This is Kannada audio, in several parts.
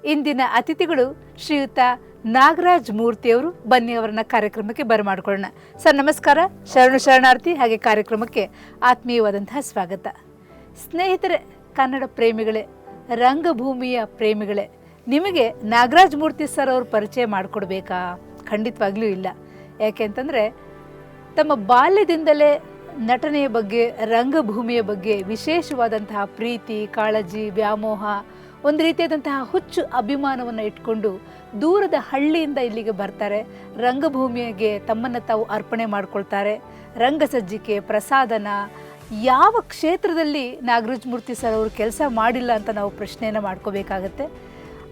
ಇಂದಿನ ಅತಿಥಿಗಳು ಶ್ರೀಯುತ ನಾಗರಾಜ್ ಮೂರ್ತಿಯವರು. ಬನ್ನಿ ಅವರನ್ನ ಕಾರ್ಯಕ್ರಮಕ್ಕೆ ಬರಮಾಡಿಕೊಳ್ಳೋಣ. ಸರ್ ನಮಸ್ಕಾರ, ಶರಣಾರ್ಥಿ, ಹಾಗೆ ಕಾರ್ಯಕ್ರಮಕ್ಕೆ ಆತ್ಮೀಯವಾದಂತಹ ಸ್ವಾಗತ. ಸ್ನೇಹಿತರೆ, ಕನ್ನಡ ಪ್ರೇಮಿಗಳೇ, ರಂಗಭೂಮಿಯ ಪ್ರೇಮಿಗಳೇ, ನಿಮಗೆ ನಾಗರಾಜ್ ಮೂರ್ತಿ ಸರ್ ಅವರು ಪರಿಚಯ ಮಾಡಿಕೊಡ್ಬೇಕಾ? ಖಂಡಿತವಾಗ್ಲೂ ಇಲ್ಲ. ಯಾಕೆಂತಂದರೆ ತಮ್ಮ ಬಾಲ್ಯದಿಂದಲೇ ನಟನೆಯ ಬಗ್ಗೆ, ರಂಗಭೂಮಿಯ ಬಗ್ಗೆ ವಿಶೇಷವಾದಂತಹ ಪ್ರೀತಿ, ಕಾಳಜಿ, ವ್ಯಾಮೋಹ, ಒಂದು ರೀತಿಯಾದಂತಹ ಹುಚ್ಚು ಅಭಿಮಾನವನ್ನು ಇಟ್ಕೊಂಡು ದೂರದ ಹಳ್ಳಿಯಿಂದ ಇಲ್ಲಿಗೆ ಬರ್ತಾರೆ. ರಂಗಭೂಮಿಗೆ ತಮ್ಮನ್ನು ತಾವು ಅರ್ಪಣೆ ಮಾಡ್ಕೊಳ್ತಾರೆ. ರಂಗಸಜ್ಜಿಕೆ, ಪ್ರಸಾದನ, ಯಾವ ಕ್ಷೇತ್ರದಲ್ಲಿ ನಾಗರಾಜ್ ಮೂರ್ತಿ ಸರ್ ಅವರು ಕೆಲಸ ಮಾಡಿಲ್ಲ ಅಂತ ನಾವು ಪ್ರಶ್ನೆಯನ್ನು ಮಾಡ್ಕೋಬೇಕಾಗತ್ತೆ.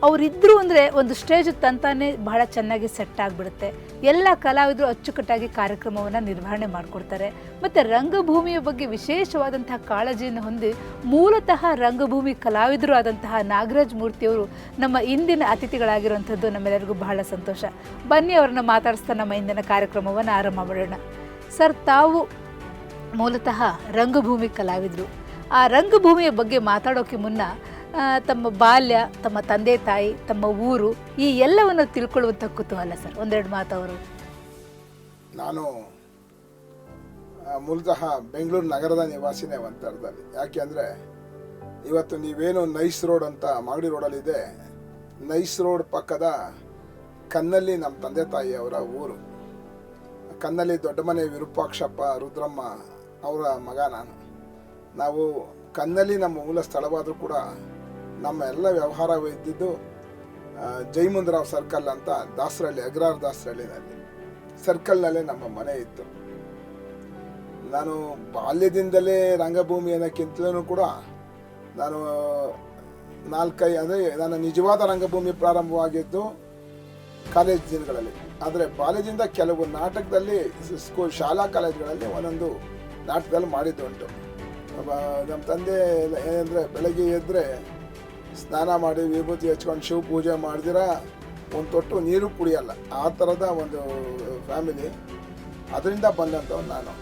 ಅವರಿದ್ದರು ಅಂದರೆ ಒಂದು ಸ್ಟೇಜ್ ತಂತಾನೆ ಬಹಳ ಚೆನ್ನಾಗಿ ಸೆಟ್ ಆಗಿಬಿಡುತ್ತೆ. ಎಲ್ಲ ಕಲಾವಿದರು ಅಚ್ಚುಕಟ್ಟಾಗಿ ಕಾರ್ಯಕ್ರಮವನ್ನು ನಿರ್ವಹಣೆ ಮಾಡಿಕೊಡ್ತಾರೆ. ಮತ್ತು ರಂಗಭೂಮಿಯ ಬಗ್ಗೆ ವಿಶೇಷವಾದಂತಹ ಕಾಳಜಿಯನ್ನು ಹೊಂದಿ ಮೂಲತಃ ರಂಗಭೂಮಿ ಕಲಾವಿದರು ಆದಂತಹ ನಾಗರಾಜ್ ಮೂರ್ತಿಯವರು ನಮ್ಮ ಇಂದಿನ ಅತಿಥಿಗಳಾಗಿರುವಂಥದ್ದು ನಮ್ಮೆಲ್ಲರಿಗೂ ಬಹಳ ಸಂತೋಷ. ಬನ್ನಿ ಅವರನ್ನು ಮಾತಾಡಿಸ್ತಾ ನಮ್ಮ ಇಂದಿನ ಕಾರ್ಯಕ್ರಮವನ್ನು ಆರಂಭ ಮಾಡೋಣ. ಸರ್, ತಾವು ಮೂಲತಃ ರಂಗಭೂಮಿ ಕಲಾವಿದರು. ಆ ರಂಗಭೂಮಿಯ ಬಗ್ಗೆ ಮಾತಾಡೋಕ್ಕೆ ಮುನ್ನ ತಮ್ಮ ಬಾಲ್ಯ, ತಮ್ಮ ತಂದೆ ತಾಯಿ, ತಮ್ಮ ಊರು, ಈ ಎಲ್ಲವನ್ನು ತಿಳ್ಕೊಳ್ಳುವಂಥ ಕುತೂಹಲ ಸರ್. ಒಂದೆರಡು ಮಾತು ಅವರು. ನಾನು ಮೂಲತಃ ಬೆಂಗಳೂರು ನಗರದ ನಿವಾಸಿನೇ ಒಂಥರದಲ್ಲಿ. ಯಾಕೆ ಅಂದರೆ ಇವತ್ತು ನೀವೇನು ನೈಸ್ ರೋಡ್ ಅಂತ ಮಾಗಡಿ ರೋಡಲ್ಲಿದೆ, ನೈಸ್ ರೋಡ್ ಪಕ್ಕದ ಕನ್ನಲ್ಲಿ ನಮ್ಮ ತಂದೆ ತಾಯಿಯವರ ಊರು. ಕನ್ನಲ್ಲಿ ದೊಡ್ಡ ಮನೆ ವಿರೂಪಾಕ್ಷಪ್ಪ, ರುದ್ರಮ್ಮ ಅವರ ಮಗ ನಾನು. ನಾವು ಕನ್ನಲ್ಲಿ ನಮ್ಮ ಮೂಲ ಸ್ಥಳವಾದರೂ ಕೂಡ ನಮ್ಮ ಎಲ್ಲ ವ್ಯವಹಾರ ಇದ್ದಿದ್ದು ಜೈಮುಂದರಾವ್ ಸರ್ಕಲ್ ಅಂತ ದಾಸರಹಳ್ಳಿ, ಅಗ್ರಾರ್ ದಾಸರಹಳ್ಳಿನಲ್ಲಿ ಸರ್ಕಲ್ನಲ್ಲೇ ನಮ್ಮ ಮನೆ ಇತ್ತು. ನಾನು ಬಾಲ್ಯದಿಂದಲೇ ರಂಗಭೂಮಿ ಅನ್ನೋಕ್ಕಿಂತಲೂ ಕೂಡ ನಾನು ನನ್ನ ನಿಜವಾದ ರಂಗಭೂಮಿ ಪ್ರಾರಂಭವಾಗಿದ್ದು ಕಾಲೇಜ್ ದಿನಗಳಲ್ಲಿ. ಆದರೆ ಬಾಲ್ಯದಿಂದ ಕೆಲವು ನಾಟಕದಲ್ಲಿ ಶಾಲಾ ಕಾಲೇಜುಗಳಲ್ಲಿ ಒಂದೊಂದು ನಾಟಕದಲ್ಲಿ ಮಾಡಿದ್ದುಂಟು. ನಮ್ಮ ತಂದೆ ಏನಂದರೆ ಬೆಳಗ್ಗೆ ಎದ್ದರೆ ಸ್ನಾನ ಮಾಡಿ ವಿಭೂತಿ ಹಚ್ಕೊಂಡು ಶಿವ ಪೂಜೆ ಮಾಡಿದಿರ ಒಂದು ತೊಟ್ಟು ನೀರು ಕುಡಿಯಲ್ಲ, ಆ ಥರದ ಒಂದು ಫ್ಯಾಮಿಲಿ. ಅದರಿಂದ ಬಂದಂಥವ್ರು ನಾನು.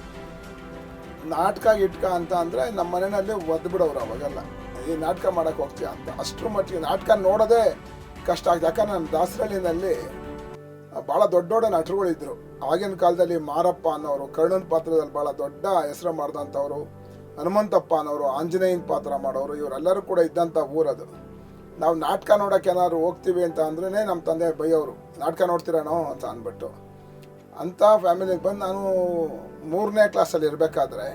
ನಾಟಕ ಗಿಟ್ಕ ಅಂತ ಅಂದರೆ ನಮ್ಮ ಮನೆಯಲ್ಲಿ ಒದ್ದು ಬಿಡೋರು ಅವಾಗೆಲ್ಲ, ಈ ನಾಟಕ ಮಾಡೋಕ್ಕೆ ಹೋಗ್ತೀಯ ಅಂತ. ಅಷ್ಟರ ಮಟ್ಟಿಗೆ ನಾಟಕ ನೋಡೋದೇ ಕಷ್ಟ ಆಗ್ತದೆ. ಯಾಕಂದ್ರೆ ನಮ್ಮ ದಾಸರಹಳ್ಳಿನಲ್ಲಿ ಭಾಳ ದೊಡ್ಡ ದೊಡ್ಡ ನಟರುಗಳಿದ್ದರು. ಆಗಿನ ಕಾಲದಲ್ಲಿ ಮಾರಪ್ಪ ಅನ್ನೋರು ಕರ್ಣನ ಪಾತ್ರದಲ್ಲಿ ಭಾಳ ದೊಡ್ಡ ಹೆಸರು ಮಾಡಿದಂಥವ್ರು, ಹನುಮಂತಪ್ಪ ಅನ್ನೋರು ಆಂಜನೇಯನ ಪಾತ್ರ ಮಾಡೋರು, ಇವರೆಲ್ಲರೂ ಕೂಡ ಇದ್ದಂಥ ಊರದು. ನಾವು ನಾಟಕ ನೋಡೋಕೆ ಏನಾದ್ರು ಹೋಗ್ತೀವಿ ಅಂತ ಅಂದ್ರೇ ನಮ್ಮ ತಂದೆ ಬೈಯೋರು, ನಾಟಕ ನೋಡ್ತೀರೇನೋ ಅಂತ ಅಂದ್ಬಿಟ್ಟು. ಅಂಥ ಫ್ಯಾಮಿಲಿಗೆ ಬಂದು ನಾನು 3ನೇ ಕ್ಲಾಸಲ್ಲಿ ಇರಬೇಕಾದ್ರೆ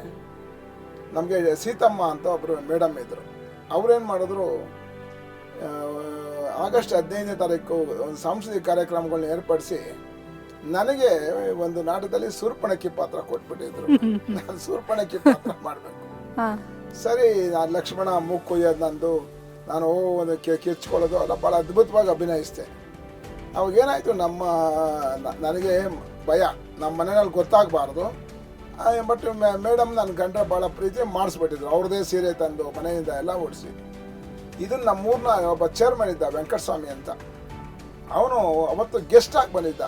ನಮಗೆ ಸೀತಮ್ಮ ಅಂತ ಒಬ್ಬರು ಮೇಡಮ್ ಇದ್ದರು. ಅವ್ರೇನು ಮಾಡಿದ್ರು, ಆಗಸ್ಟ್ 15ನೇ ತಾರೀಕು ಒಂದು ಸಾಂಸ್ಕೃತಿಕ ಕಾರ್ಯಕ್ರಮಗಳನ್ನ ಏರ್ಪಡಿಸಿ ನನಗೆ ಒಂದು ನಾಟಕದಲ್ಲಿ ಸೂರ್ಪಣಕ್ಕಿ ಪಾತ್ರ ಕೊಟ್ಬಿಟ್ಟಿದ್ರು. ನಾನು ಸೂರ್ಪಣಕ್ಕಿ ಪಾತ್ರ ಮಾಡಬೇಕು. ಸರಿ, ನಾನು ಲಕ್ಷ್ಮಣ ಮೂಗು ಕೊಯ್ಯೋದು ನಂದು, ನಾನು ಒಂದು ಕಿರ್ಚ್ಕೊಳ್ಳೋದು ಎಲ್ಲ ಭಾಳ ಅದ್ಭುತವಾಗಿ ಅಭಿನಯಿಸಿದೆ. ಅವಾಗೇನಾಯಿತು, ನನಗೆ ಭಯ, ನಮ್ಮ ಮನೆಯಲ್ಲಿ ಗೊತ್ತಾಗಬಾರ್ದು. ಬಟ್ ಮೇಡಮ್ ನನ್ನ ಗಂಡ ಭಾಳ ಪ್ರೀತಿ ಮಾಡಿಸ್ಬಿಟ್ಟಿದ್ರು. ಅವ್ರದ್ದೇ ಸೀರೆ ತಂದು ಮನೆಯಿಂದ ಎಲ್ಲ ಓಡಿಸಿ. ಇದನ್ನು ನಮ್ಮೂರಿನ ಒಬ್ಬ ಚೇರ್ಮನ್ ಇದ್ದ, ವೆಂಕಟಸ್ವಾಮಿ ಅಂತ. ಅವನು ಅವತ್ತು ಗೆಸ್ಟ್ ಆಗಿ ಬಂದಿದ್ದ.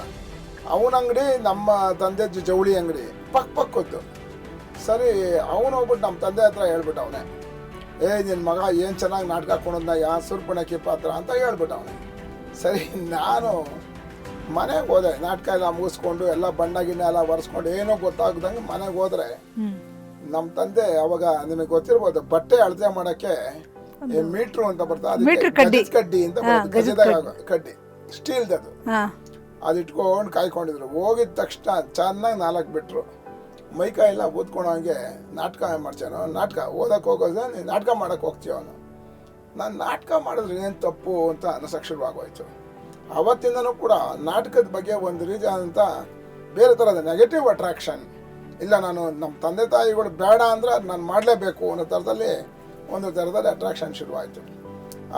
ಅವನ ಅಂಗಡಿ ನಮ್ಮ ತಂದೆ ಜವಳಿ ಅಂಗಡಿ ಪಕ್ಕದ್ದು. ಸರಿ, ಅವನು ಹೋಗ್ಬಿಟ್ಟು ನಮ್ಮ ತಂದೆ ಹತ್ರ ಹೇಳ್ಬಿಟ್ಟು ಅವನೇ, ನಿನ್ನ ಮಗ ಏನು ಚೆನ್ನಾಗಿ ನಾಟಕ ಕೊಡೋದ, ಯಾ ಸೂರ್ಪಣಕ್ಕಿ ಪಾತ್ರ ಅಂತ ಹೇಳ್ಬಿಟ್ಟು ಅವನೇ. ಸರಿ, ನಾನು ಮನೆಗೆ ಹೋದೆ. ನಾಟಕ ಎಲ್ಲ ಮುಗಿಸ್ಕೊಂಡು ಎಲ್ಲ ಬಣ್ಣ ಗಿಣ್ಣ ಎಲ್ಲ ಒರೆಸ್ಕೊಂಡು ಏನೋ ಗೊತ್ತಾಗ್ದಂಗೆ ಮನೆಗೆ ಹೋದ್ರೆ ನಮ್ಮ ತಂದೆ ಅವಾಗ ನಿಮಗೆ ಗೊತ್ತಿರ್ಬೋದು, ಬಟ್ಟೆ ಅಳತೆ ಮಾಡೋಕ್ಕೆ ಮೀಟ್ರು ಅಂತ ಬರ್ತದೆ, ಕಡ್ಡಿ ಅಂತ ಗಜದ ಕಡ್ಡಿ, ಸ್ಟೀಲ್ದದು. ಅದು ಇಟ್ಕೊಂಡು ಕಾಯ್ಕೊಂಡಿದ್ರು. ಹೋಗಿದ ತಕ್ಷಣ ಚೆನ್ನಾಗಿ 4 ಬಿಟ್ರು. ಮೈಕೈ ಎಲ್ಲ ಓದ್ಕೊಳಂಗೆ ನಾಟಕ ಮಾಡ್ತಾನೋ, ನಾಟಕ ಓದಕ್ಕೆ ಹೋಗೋದು, ನೀನು ನಾಟಕ ಮಾಡೋಕ್ಕೆ ಹೋಗ್ತೀವ. ನಾನು ನಾಟಕ ಮಾಡಿದ್ರೆ ಏನು ತಪ್ಪು ಅಂತ ಅನಸಕ್ಷರವಾಗೋಯ್ತು. ಅವತ್ತಿಂದನೂ ಕೂಡ ನಾಟಕದ ಬಗ್ಗೆ ಒಂದು ರೀತಿಯಾದಂಥ ಬೇರೆ ಥರದ ನೆಗೆಟಿವ್ ಅಟ್ರಾಕ್ಷನ್ ಇಲ್ಲ. ನಾನು ನಮ್ಮ ತಂದೆ ತಾಯಿಗಳು ಬೇಡ ಅಂದರೆ ನಾನು ಮಾಡಲೇಬೇಕು ಅನ್ನೋ ಥರದಲ್ಲಿ ಒಂದು ಥರದಲ್ಲಿ ಅಟ್ರಾಕ್ಷನ್ ಶುರುವಾಯಿತು.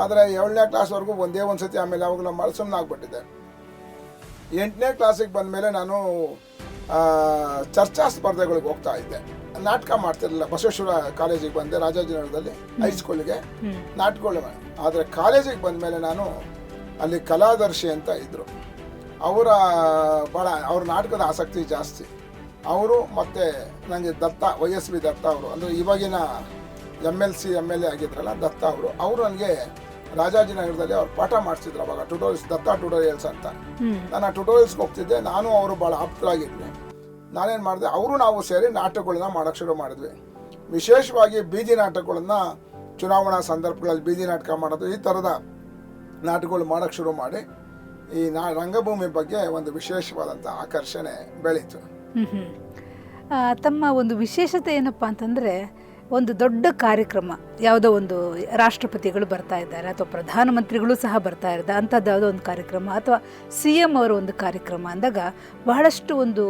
ಆದರೆ 7ನೇ ಕ್ಲಾಸ್ವರೆಗೂ ಒಂದೇ ಒಂದು ಸತಿ, ಆಮೇಲೆ ಅವಾಗಲೂ ಸುಮ್ಮನೆ ಆಗಿಬಿಟ್ಟಿದೆ. 8ನೇ ಕ್ಲಾಸಿಗೆ ಬಂದಮೇಲೆ ನಾನು ಚರ್ಚಾ ಸ್ಪರ್ಧೆಗಳಿಗೆ ಹೋಗ್ತಾ ಇದ್ದೆ. ನಾಟಕ ಮಾಡ್ತಿರಲಿಲ್ಲ. ಬಸವೇಶ್ವರ ಕಾಲೇಜಿಗೆ ಬಂದೆ, ರಾಜಾಜಿನಗರದಲ್ಲಿ ಹೈಸ್ಕೂಲಿಗೆ ನಾಟಕಗಳು. ಆದರೆ ಕಾಲೇಜಿಗೆ ಬಂದಮೇಲೆ ನಾನು ಅಲ್ಲಿ ಕಲಾದರ್ಶಿ ಅಂತ ಇದ್ದರು. ಅವ್ರ ನಾಟಕದ ಆಸಕ್ತಿ ಜಾಸ್ತಿ. ಅವರು ಮತ್ತು ನನಗೆ ದತ್ತ, YSB ದತ್ತ ಅವರು, ಅಂದರೆ ಇವಾಗಿನ MLC MLA ಆಗಿದ್ರಲ್ಲ ದತ್ತ ಅವರು ನನಗೆ ರಾಜಾಜಿನಗರದಲ್ಲಿ ಅವ್ರು ಪಾಠ ಮಾಡಿಸಿದ್ರು ಅವಾಗ ಟ್ಯುಟೋರಿಯಲ್ಸ್, ದತ್ತಾ ಟ್ಯುಟೋರಿಯಲ್ಸ್ ಅಂತ. ನಾನು ಆ ಟ್ಯುಟೋರಿಯಲ್ಸ್ಗೆ ಹೋಗ್ತಿದ್ದೆ, ನಾನು ಅವರು ಭಾಳ ಆಪ್ತರಾಗಿದ್ವಿ. ನಾನೇನು ಮಾಡಿದೆ, ಅವರು ನಾವು ಸೇರಿ ನಾಟಕಗಳನ್ನ ಮಾಡೋಕ್ಕೆ ಶುರು ಮಾಡಿದ್ವಿ. ವಿಶೇಷವಾಗಿ ಬೀದಿ ನಾಟಕಗಳನ್ನ ಚುನಾವಣಾ ಸಂದರ್ಭಗಳಲ್ಲಿ ಬೀದಿ ನಾಟಕ ಮಾಡೋದು, ಈ ಥರದ ನಾಟಕಗಳು ಮಾಡೋಕ್ಕೆ ಶುರು ಮಾಡಿ ಈ ರಂಗಭೂಮಿ ಬಗ್ಗೆ ಒಂದು ವಿಶೇಷವಾದಂಥ ಆಕರ್ಷಣೆ ಬೆಳೀತು. ತಮ್ಮ ಒಂದು ವಿಶೇಷತೆ ಏನಪ್ಪ ಅಂತಂದರೆ, ಒಂದು ದೊಡ್ಡ ಕಾರ್ಯಕ್ರಮ, ಯಾವುದೋ ಒಂದು ರಾಷ್ಟ್ರಪತಿಗಳು ಬರ್ತಾ ಇದ್ದಾರೆ ಅಥವಾ ಪ್ರಧಾನಮಂತ್ರಿಗಳು ಸಹ ಬರ್ತಾ ಇದ್ದಾರೆ ಅಂಥದ್ದು ಯಾವುದೋ ಒಂದು ಕಾರ್ಯಕ್ರಮ ಅಥವಾ CM ಅವರ ಒಂದು ಕಾರ್ಯಕ್ರಮ ಅಂದಾಗ ಬಹಳಷ್ಟು ಒಂದು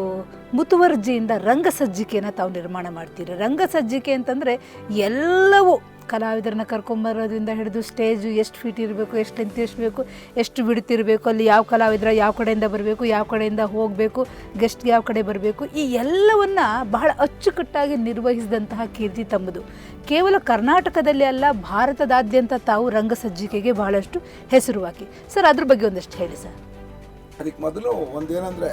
ಮುತುವರ್ಜಿಯಿಂದ ರಂಗಸಜ್ಜಿಕೆಯನ್ನು ತಾವು ನಿರ್ಮಾಣ ಮಾಡ್ತೀರಿ. ರಂಗಸಜ್ಜಿಕೆ ಅಂತಂದರೆ ಎಲ್ಲವೂ ಕಲಾವಿದರನ್ನ ಕರ್ಕೊಂಬರೋದ್ರಿಂದ ಹಿಡಿದು ಸ್ಟೇಜು ಎಷ್ಟು ಫೀಟ್ ಇರಬೇಕು, ಎಷ್ಟು ಲೆಂತ್ ಇರಬೇಕು, ಎಷ್ಟು ಬಿಡ್ತಿರಬೇಕು, ಅಲ್ಲಿ ಯಾವ ಕಲಾವಿದರ ಯಾವ ಕಡೆಯಿಂದ ಬರಬೇಕು, ಯಾವ ಕಡೆಯಿಂದ ಹೋಗಬೇಕು, ಗೆಸ್ಟ್ಗೆ ಯಾವ ಕಡೆ ಬರಬೇಕು, ಈ ಎಲ್ಲವನ್ನು ಬಹಳ ಅಚ್ಚುಕಟ್ಟಾಗಿ ನಿರ್ವಹಿಸಿದಂತಹ ಕೀರ್ತಿ ತಮ್ಮದು. ಕೇವಲ ಕರ್ನಾಟಕದಲ್ಲಿ ಅಲ್ಲ, ಭಾರತದಾದ್ಯಂತ ತಾವು ರಂಗಸಜ್ಜಿಕೆಗೆ ಬಹಳಷ್ಟು ಹೆಸರುವಾಕಿ. ಸರ್, ಅದ್ರ ಬಗ್ಗೆ ಒಂದಷ್ಟು ಹೇಳಿ ಸರ್. ಅದಕ್ಕೆ ಮೊದಲು ಒಂದೇನೆಂದರೆ,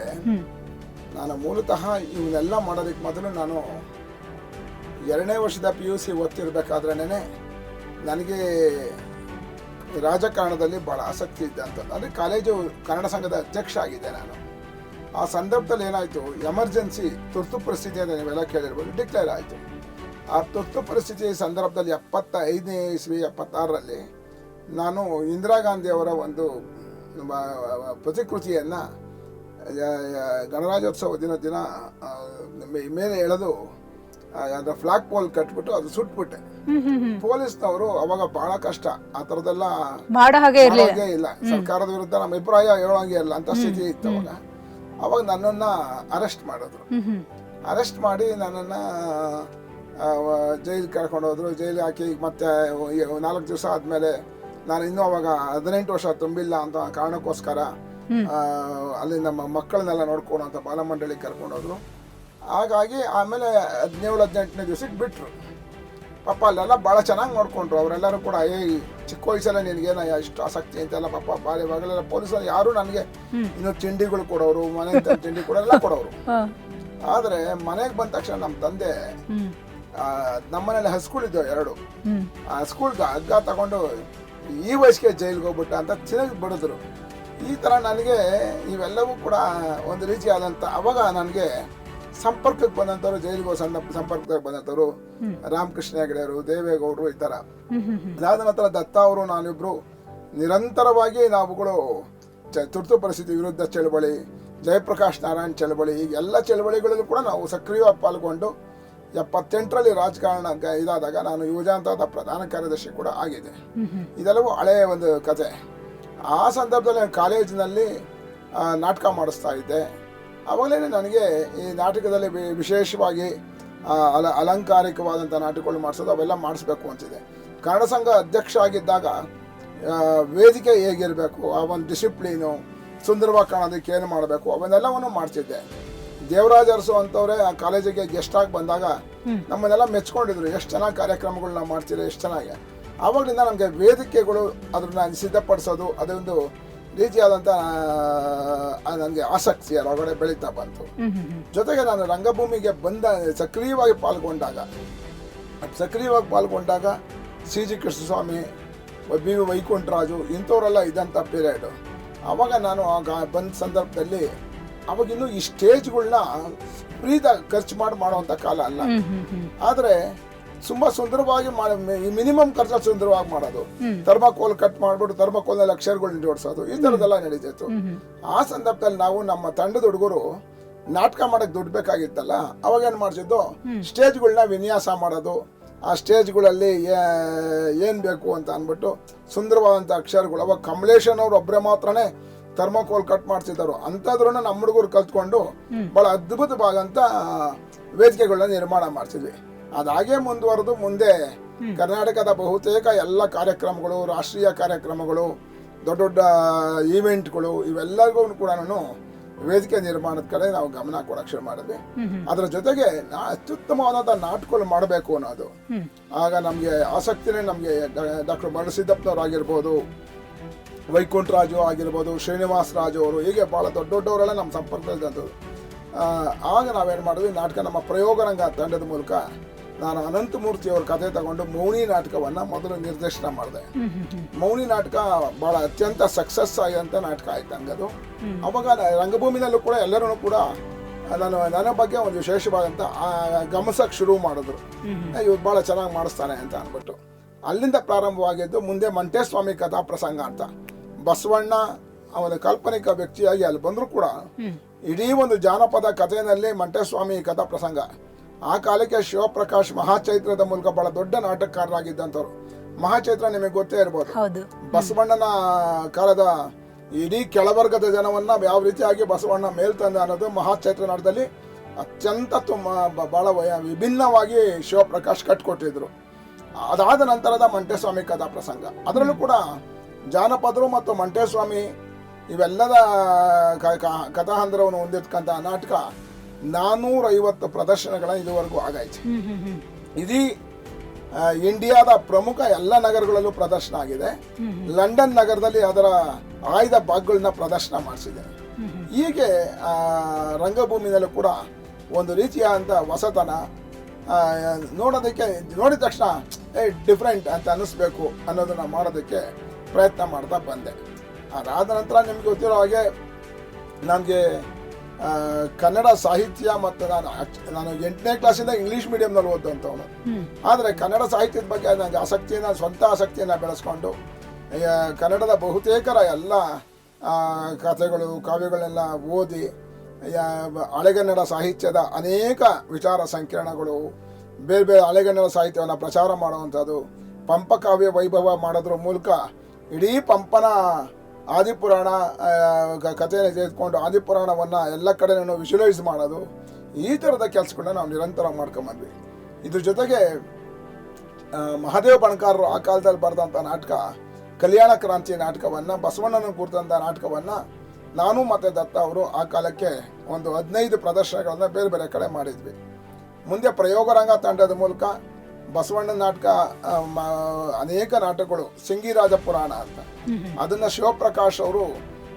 ನಾನು ಮೂಲತಃ ಇವನ್ನೆಲ್ಲ ಮಾಡೋದಕ್ಕೆ ಮೊದಲು ನಾನು 2ನೇ ವರ್ಷದ PUC ಓದ್ತಿರ್ಬೇಕಾದ್ರೇ ನನಗೆ ರಾಜಕಾರಣದಲ್ಲಿ ಭಾಳ ಆಸಕ್ತಿ ಇದೆ ಅಂತ. ಅಂದರೆ ಕಾಲೇಜು ಕನ್ನಡ ಸಂಘದ ಅಧ್ಯಕ್ಷ ಆಗಿದೆ ನಾನು. ಆ ಸಂದರ್ಭದಲ್ಲಿ ಏನಾಯಿತು, ಎಮರ್ಜೆನ್ಸಿ ತುರ್ತು ಪರಿಸ್ಥಿತಿ ಅಂತ ನೀವೆಲ್ಲ ಕೇಳಿರ್ಬೋದು, ಡಿಕ್ಲೇರ್ ಆಯಿತು. ಆ ತುರ್ತು ಪರಿಸ್ಥಿತಿ ಸಂದರ್ಭದಲ್ಲಿ 75ನೇ ಇಸ್ವಿ 76ರಲ್ಲಿ ನಾನು ಇಂದಿರಾ ಗಾಂಧಿಯವರ ಒಂದು ಪ್ರತಿಕೃತಿಯನ್ನು ಗಣರಾಜ್ಯೋತ್ಸವ ದಿನ ಮೇಲೆ ಎಳೆದು ಅದರ ಫ್ಲಾಗ್ ಪೋಲ್ ಕಟ್ಬಿಟ್ಟು ಅದು ಸುಟ್ಬಿಟ್ಟೆ. ಪೊಲೀಸ್ನವರು ಅವಾಗ ಬಹಳ ಕಷ್ಟ, ಆ ಥರದ್ದೆಲ್ಲ ಮಾಡೋ ಹಾಗೆ ಇಲ್ಲ, ಸರ್ಕಾರದ ವಿರುದ್ಧ ನಮ್ಮ ಅಭಿಪ್ರಾಯ ಹೇಳೋಂಗೆ ಇಲ್ಲ ಅಂತ ಸ್ಥಿತಿ ಇತ್ತು ಅವಾಗ ನನ್ನನ್ನು ಅರೆಸ್ಟ್ ಮಾಡಿದ್ರು. ಅರೆಸ್ಟ್ ಮಾಡಿ ನನ್ನನ್ನು ಜೈಲಿಗೆ ಕರ್ಕೊಂಡು ಹೋದ್ರು. ಜೈಲಿಗೆ ಹಾಕಿ ಮತ್ತೆ 4 ದಿವಸ ಆದಮೇಲೆ ನಾನು ಇನ್ನೂ ಅವಾಗ 18 ವರ್ಷ ತುಂಬಿಲ್ಲ ಅಂತ ಕಾರಣಕ್ಕೋಸ್ಕರ ಅಲ್ಲಿ ನಮ್ಮ ಮಕ್ಕಳನ್ನೆಲ್ಲ ನೋಡ್ಕೊಂಡು ಅಂತ ಬಾಲಮಂಡಳಿಗೆ ಕರ್ಕೊಂಡು ಹೋದ್ರು. ಹಾಗಾಗಿ ಆಮೇಲೆ 17-18ನೇ ದಿವಸಕ್ಕೆ ಬಿಟ್ಟರು. ಪಾಪ ಅಲ್ಲೆಲ್ಲ ಭಾಳ ಚೆನ್ನಾಗಿ ನೋಡಿಕೊಂಡ್ರು ಅವರೆಲ್ಲರೂ ಕೂಡ. ಚಿಕ್ಕ ವಯಸ್ಸಲ್ಲ ನಿನಗೇನ ಇಷ್ಟು ಆಸಕ್ತಿ ಅಂತೆಲ್ಲ ಪಾಪ ಬಾಗಲೆಲ್ಲ ಪೊಲೀಸರು ಯಾರು ನನಗೆ ಇನ್ನೂ ತಿಂಡಿಗಳು ಕೊಡೋರು, ಮನೆ ತಿಂಡಿ ಕೊಡೋರೆಲ್ಲ ಕೊಡೋರು. ಆದರೆ ಮನೆಗೆ ಬಂದ ತಕ್ಷಣ ನಮ್ಮ ತಂದೆ ನಮ್ಮನೇಲಿ ಹಸ್ಗಳಿದ್ದವು 2, ಆ ಹಸ್ಗಳ್ಗೆ ಹಗ್ಗ ತಗೊಂಡು ಈ ವಯಸ್ಸಿಗೆ ಜೈಲಿಗೆ ಹೋಗ್ಬಿಟ್ಟ ಅಂತ ಚೆನ್ನಾಗಿ ಬಿಡಿದ್ರು. ಈ ಥರ ನನಗೆ ಇವೆಲ್ಲವೂ ಕೂಡ ಒಂದು ರೀತಿಯಾದಂಥ, ಅವಾಗ ನನಗೆ ಸಂಪರ್ಕಕ್ಕೆ ಬಂದಂಥವ್ರು, ಜೈಲಿಗೆ ಸಂಪರ್ಕಕ್ಕೆ ಬಂದಂಥವ್ರು ರಾಮಕೃಷ್ಣ ಹೆಗಡೆಯವರು, ದೇವೇಗೌಡರು, ಈ ಥರ. ಅದಾದ ನಂತರ ದತ್ತ ಅವರು ನಾನಿಬ್ಬರು ನಿರಂತರವಾಗಿ ನಾವುಗಳು ತುರ್ತು ಪರಿಸ್ಥಿತಿ ವಿರುದ್ಧ ಚಳವಳಿ, ಜಯಪ್ರಕಾಶ್ ನಾರಾಯಣ್ ಚಳವಳಿ, ಈಗ ಎಲ್ಲ ಚಳವಳಿಗಳಲ್ಲೂ ಕೂಡ ನಾವು ಸಕ್ರಿಯವಾಗಿ ಪಾಲ್ಗೊಂಡು 78ರಲ್ಲಿ ರಾಜಕಾರಣ ಇದಾದಾಗ ನಾನು ಯುವಜನತಾದ ಪ್ರಧಾನ ಕಾರ್ಯದರ್ಶಿ ಕೂಡ ಆಗಿದೆ. ಇದೆಲ್ಲವೂ ಹಳೆಯ ಒಂದು ಕತೆ. ಆ ಸಂದರ್ಭದಲ್ಲಿ ಕಾಲೇಜಿನಲ್ಲಿ ನಾಟಕ ಮಾಡಿಸ್ತಾ ಇದ್ದೆ. ಆವಾಗಲೇ ನನಗೆ ಈ ನಾಟಕದಲ್ಲಿ ವಿಶೇಷವಾಗಿ ಅಲಂಕಾರಿಕವಾದಂಥ ನಾಟಕಗಳು ಮಾಡಿಸೋದು ಅವೆಲ್ಲ ಮಾಡಿಸ್ಬೇಕು ಅಂತಿದೆ. ಕನ್ನಡ ಸಂಘ ಅಧ್ಯಕ್ಷ ಆಗಿದ್ದಾಗ ವೇದಿಕೆ ಹೇಗಿರಬೇಕು, ಆ ಒಂದು ಡಿಸಿಪ್ಲೀನು, ಸುಂದರವಾಗಿ ಕಾಣೋದಕ್ಕೆ ಏನು ಮಾಡಬೇಕು, ಅವನ್ನೆಲ್ಲವನ್ನು ಮಾಡ್ತಿದ್ದೆ. ದೇವರಾಜ ಅರಸು ಅಂತವ್ರೆ ಆ ಕಾಲೇಜಿಗೆ ಗೆಸ್ಟಾಗಿ ಬಂದಾಗ ನಮ್ಮನ್ನೆಲ್ಲ ಮೆಚ್ಕೊಂಡಿದ್ರು, ಎಷ್ಟು ಚೆನ್ನಾಗಿ ಕಾರ್ಯಕ್ರಮಗಳನ್ನ ಮಾಡ್ತೀರಿ, ಎಷ್ಟು ಚೆನ್ನಾಗಿ. ಆವಾಗಲಿಂದ ನಮಗೆ ವೇದಿಕೆಗಳು ಅದನ್ನ ಸಿದ್ಧಪಡಿಸೋದು ಅದೊಂದು ರೀತಿಯಾದಂಥ ನನಗೆ ಆಸಕ್ತಿ ಅದರೊಳಗಡೆ ಬೆಳೀತಾ ಬಂತು. ಜೊತೆಗೆ ನಾನು ರಂಗಭೂಮಿಗೆ ಸಕ್ರಿಯವಾಗಿ ಪಾಲ್ಗೊಂಡಾಗ CG ಕೃಷ್ಣಸ್ವಾಮಿ, BV ವೈಕುಂಠರಾಜು ಇಂಥವರೆಲ್ಲ ಇದ್ದಂಥ ಪೀರಿಯಡು. ಆವಾಗ ನಾನು ಬಂದ ಸಂದರ್ಭದಲ್ಲಿ ಅವಾಗಿನ್ನೂ ಈ ಸ್ಟೇಜ್ಗಳನ್ನ ಫ್ರೀದಾಗಿ ಖರ್ಚು ಮಾಡೋವಂಥ ಕಾಲ ಅಲ್ಲ. ಆದರೆ ತುಂಬ ಸುಂದರವಾಗಿ ಮಿನಿಮಮ್ ಖರ್ಚಲ್ಲಿ ಸುಂದರವಾಗಿ ಮಾಡೋದು, ಥರ್ಮಾಕೋಲ್ ಕಟ್ ಮಾಡ್ಬಿಟ್ಟು ಥರ್ಮಾಕೋಲ್ನಲ್ಲಿ ಅಕ್ಷರಗಳನ್ನ ಜೋಡಿಸೋದು, ಈ ಥರದ್ದೆಲ್ಲ ನಡೀತಿತ್ತು. ಆ ಸಂದರ್ಭದಲ್ಲಿ ನಾವು ನಮ್ಮ ತಂಡದ ಹುಡುಗರು ನಾಟಕ ಮಾಡೋಕ್ಕೆ ದುಡ್ಡು ಬೇಕಾಗಿತ್ತಲ್ಲ, ಅವಾಗ ಏನು ಮಾಡ್ತಿದ್ದು, ಸ್ಟೇಜ್ಗಳನ್ನ ವಿನ್ಯಾಸ ಮಾಡೋದು, ಆ ಸ್ಟೇಜ್ಗಳಲ್ಲಿ ಏನು ಬೇಕು ಅಂತ ಅಂದ್ಬಿಟ್ಟು ಸುಂದರವಾದಂಥ ಅಕ್ಷರಗಳು. ಅವಾಗ ಕಮಲೇಶನ್ ಅವ್ರು ಒಬ್ಬರೇ ಮಾತ್ರನೇ ಥರ್ಮಾಕೋಲ್ ಕಟ್ ಮಾಡ್ತಿದ್ದರು. ಅಂಥದ್ರೂ ನಮ್ಮ ಹುಡುಗರು ಕಲ್ತ್ಕೊಂಡು ಭಾಳ ಅದ್ಭುತವಾದಂಥ ವೇದಿಕೆಗಳನ್ನ ನಿರ್ಮಾಣ ಮಾಡ್ತಿದ್ವಿ. ಅದಾಗೆ ಮುಂದುವರೆದು ಮುಂದೆ ಕರ್ನಾಟಕದ ಬಹುತೇಕ ಎಲ್ಲ ಕಾರ್ಯಕ್ರಮಗಳು, ರಾಷ್ಟ್ರೀಯ ಕಾರ್ಯಕ್ರಮಗಳು, ದೊಡ್ಡ ದೊಡ್ಡ ಈವೆಂಟ್ಗಳು, ಇವೆಲ್ಲರಿಗೂ ಕೂಡ ನಾನು ವೇದಿಕೆ ನಿರ್ಮಾಣದ ಕಡೆ ನಾವು ಗಮನ ಕೊಡಕ್ಕೆ ಶುರು ಮಾಡಿದ್ವಿ. ಅದರ ಜೊತೆಗೆ ಅತ್ಯುತ್ತಮವಾದಂಥ ನಾಟಕಗಳು ಮಾಡಬೇಕು ಅನ್ನೋದು. ಆಗ ನಮಗೆ ಆಸಕ್ತಿನೇ, ನಮಗೆ ಡಾಕ್ಟರ್ ಮರುಸಿದ್ದಪ್ಪನವ್ರು ಆಗಿರ್ಬೋದು, ವೈಕುಂಠರಾಜು ಆಗಿರ್ಬೋದು, ಶ್ರೀನಿವಾಸ ರಾಜು ಅವರು, ಹೀಗೆ ಭಾಳ ದೊಡ್ಡವರೆಲ್ಲ ನಮ್ಮ ಸಂಪರ್ಕದಲ್ಲಿ. ಆಗ ನಾವೇನು ಮಾಡಿದ್ವಿ, ನಾಟಕ ನಮ್ಮ ಪ್ರಯೋಗರಂಗ ತಂಡದ ಮೂಲಕ ನಾನು ಅನಂತಮೂರ್ತಿ ಅವ್ರ ಕಥೆ ತಗೊಂಡು ಮೌನಿ ನಾಟಕವನ್ನು ಮೊದಲು ನಿರ್ದೇಶನ ಮಾಡಿದೆ. ಮೌನಿ ನಾಟಕ ಭಾಳ ಅತ್ಯಂತ ಸಕ್ಸಸ್ ಆಗಿದಂಥ ನಾಟಕ ಆಯ್ತು ಹಂಗದು. ಅವಾಗ ರಂಗಭೂಮಿನಲ್ಲೂ ಕೂಡ ಎಲ್ಲರೂ ಕೂಡ ನನ್ನ ಬಗ್ಗೆ ಒಂದು ವಿಶೇಷವಾದಂಥ ಗಮನಿಸಕ್ಕೆ ಶುರು ಮಾಡಿದ್ರು, ಇವ್ರು ಭಾಳ ಚೆನ್ನಾಗಿ ಮಾಡಿಸ್ತಾನೆ ಅಂತ ಅಂದ್ಬಿಟ್ಟು. ಅಲ್ಲಿಂದ ಪ್ರಾರಂಭವಾಗಿದ್ದು ಮುಂದೆ ಮಂಟೇಸ್ವಾಮಿ ಕಥಾ ಪ್ರಸಂಗ ಅಂತ ಬಸವಣ್ಣ ಅವನ ಕಾಲ್ಪನಿಕ ವ್ಯಕ್ತಿಯಾಗಿ ಅಲ್ಲಿ ಬಂದರೂ ಕೂಡ ಇಡೀ ಒಂದು ಜಾನಪದ ಕಥೆಯಲ್ಲಿ ಮಂಟೇಸ್ವಾಮಿ ಕಥಾ ಪ್ರಸಂಗ. ಆ ಕಾಲಕ್ಕೆ ಶಿವಪ್ರಕಾಶ್ ಮಹಾಚೈತ್ರದ ಮೂಲಕ ಬಹಳ ದೊಡ್ಡ ನಾಟಕಕಾರರಾಗಿದ್ದಂಥವ್ರು. ಮಹಾಚೈತ್ರ ನಿಮಗೆ ಗೊತ್ತೇ ಇರ್ಬೋದು. ಬಸವಣ್ಣನ ಕಾಲದ ಇಡೀ ಕೆಳವರ್ಗದ ಜನವನ್ನ ಯಾವ ರೀತಿಯಾಗಿ ಬಸವಣ್ಣ ಮೇಲ್ತಂದ ಅನ್ನೋದು ಮಹಾಚೈತ್ರ ನಾಟಕದಲ್ಲಿ ಅತ್ಯಂತ ಬಹಳ ವಿಭಿನ್ನವಾಗಿ ಶಿವಪ್ರಕಾಶ್ ಕಟ್ಕೊಟ್ಟಿದ್ರು. ಅದಾದ ನಂತರದ ಮಂಟೇಸ್ವಾಮಿ ಕಥಾ ಪ್ರಸಂಗ, ಅದರಲ್ಲೂ ಕೂಡ ಜಾನಪದರು ಮತ್ತು ಮಂಟೇಸ್ವಾಮಿ ಇವೆಲ್ಲದ ಕಥಾಹಂದ್ರವನ್ನು ಹೊಂದಿರ್ತಕ್ಕಂಥ ನಾಟಕ 450 ಪ್ರದರ್ಶನಗಳ ಇದುವರೆಗೂ ಆಗಾಯ್ತು. ಇಡೀ ಇಂಡಿಯಾದ ಪ್ರಮುಖ ಎಲ್ಲ ನಗರಗಳಲ್ಲೂ ಪ್ರದರ್ಶನ ಆಗಿದೆ. ಲಂಡನ್ ನಗರದಲ್ಲಿ ಅದರ ಆಯ್ದ ಭಾಗಗಳನ್ನ ಪ್ರದರ್ಶನ ಮಾಡಿಸಿದೆ. ಹೀಗೆ ರಂಗಭೂಮಿನಲ್ಲೂ ಕೂಡ ಒಂದು ರೀತಿಯಾದಂಥ ಹೊಸತನ ನೋಡೋದಕ್ಕೆ, ನೋಡಿದ ತಕ್ಷಣ ಡಿಫ್ರೆಂಟ್ ಅಂತ ಅನ್ನಿಸ್ಬೇಕು ಅನ್ನೋದನ್ನ ಮಾಡೋದಕ್ಕೆ ಪ್ರಯತ್ನ ಮಾಡ್ತಾ ಬಂದೆ. ಅದಾದ ನಂತರ ನಿಮ್ಗೆ ಗೊತ್ತಿರೋ ಹಾಗೆ ನನಗೆ ಕನ್ನಡ ಸಾಹಿತ್ಯ ಮತ್ತು ನಾನು 8ನೇ ಕ್ಲಾಸಿಂದ ಇಂಗ್ಲೀಷ್ ಮೀಡಿಯಂನಲ್ಲಿ ಓದಂಥವನು. ಆದರೆ ಕನ್ನಡ ಸಾಹಿತ್ಯದ ಬಗ್ಗೆ ನನಗೆ ಸ್ವಂತ ಆಸಕ್ತಿಯನ್ನು ಬೆಳೆಸ್ಕೊಂಡು ಕನ್ನಡದ ಬಹುತೇಕರ ಎಲ್ಲ ಕಥೆಗಳು ಕಾವ್ಯಗಳನ್ನೆಲ್ಲ ಓದಿ ಹಳೆಗನ್ನಡ ಸಾಹಿತ್ಯದ ಅನೇಕ ವಿಚಾರ ಸಂಕಿರಣಗಳು, ಬೇರೆ ಬೇರೆ ಹಳೆಗನ್ನಡ ಸಾಹಿತ್ಯವನ್ನು ಪ್ರಚಾರ ಮಾಡುವಂಥದ್ದು, ಪಂಪಕಾವ್ಯ ವೈಭವ ಮಾಡೋದ್ರ ಮೂಲಕ ಇಡೀ ಪಂಪನ ಆದಿಪುರಾಣ ಕಥೆಯನ್ನು ತೆಗೆದುಕೊಂಡು ಆದಿಪುರಾಣವನ್ನು ಎಲ್ಲ ಕಡೆನೂ ವಿಜುವಲೈಸ್ ಮಾಡೋದು, ಈ ಥರದ ಕೆಲಸಗಳನ್ನ ನಾವು ನಿರಂತರ ಮಾಡ್ಕೊಂಬಂದ್ವಿ. ಇದ್ರ ಜೊತೆಗೆ ಮಹಾದೇವ ಬಣಕಾರರು ಆ ಕಾಲದಲ್ಲಿ ಬರೆದಂಥ ನಾಟಕ ಕಲ್ಯಾಣ ಕ್ರಾಂತಿ ನಾಟಕವನ್ನು, ಬಸವಣ್ಣನ ಕುರಿತಂಥ ನಾಟಕವನ್ನು ನಾನು ಮತ್ತು ದತ್ತ ಅವರು ಆ ಕಾಲಕ್ಕೆ ಒಂದು 15 ಪ್ರದರ್ಶನಗಳನ್ನು ಬೇರೆ ಬೇರೆ ಕಡೆ ಮಾಡಿದ್ವಿ. ಮುಂದೆ ಪ್ರಯೋಗರಂಗ ತಂಡದ ಮೂಲಕ ಬಸವಣ್ಣನ ನಾಟಕ ಅನೇಕ ನಾಟಕಗಳು, ಸಿಂಗಿರಾಜ ಪುರಾಣ ಅಂತ, ಅದನ್ನ ಶಿವಪ್ರಕಾಶ್ ಅವರು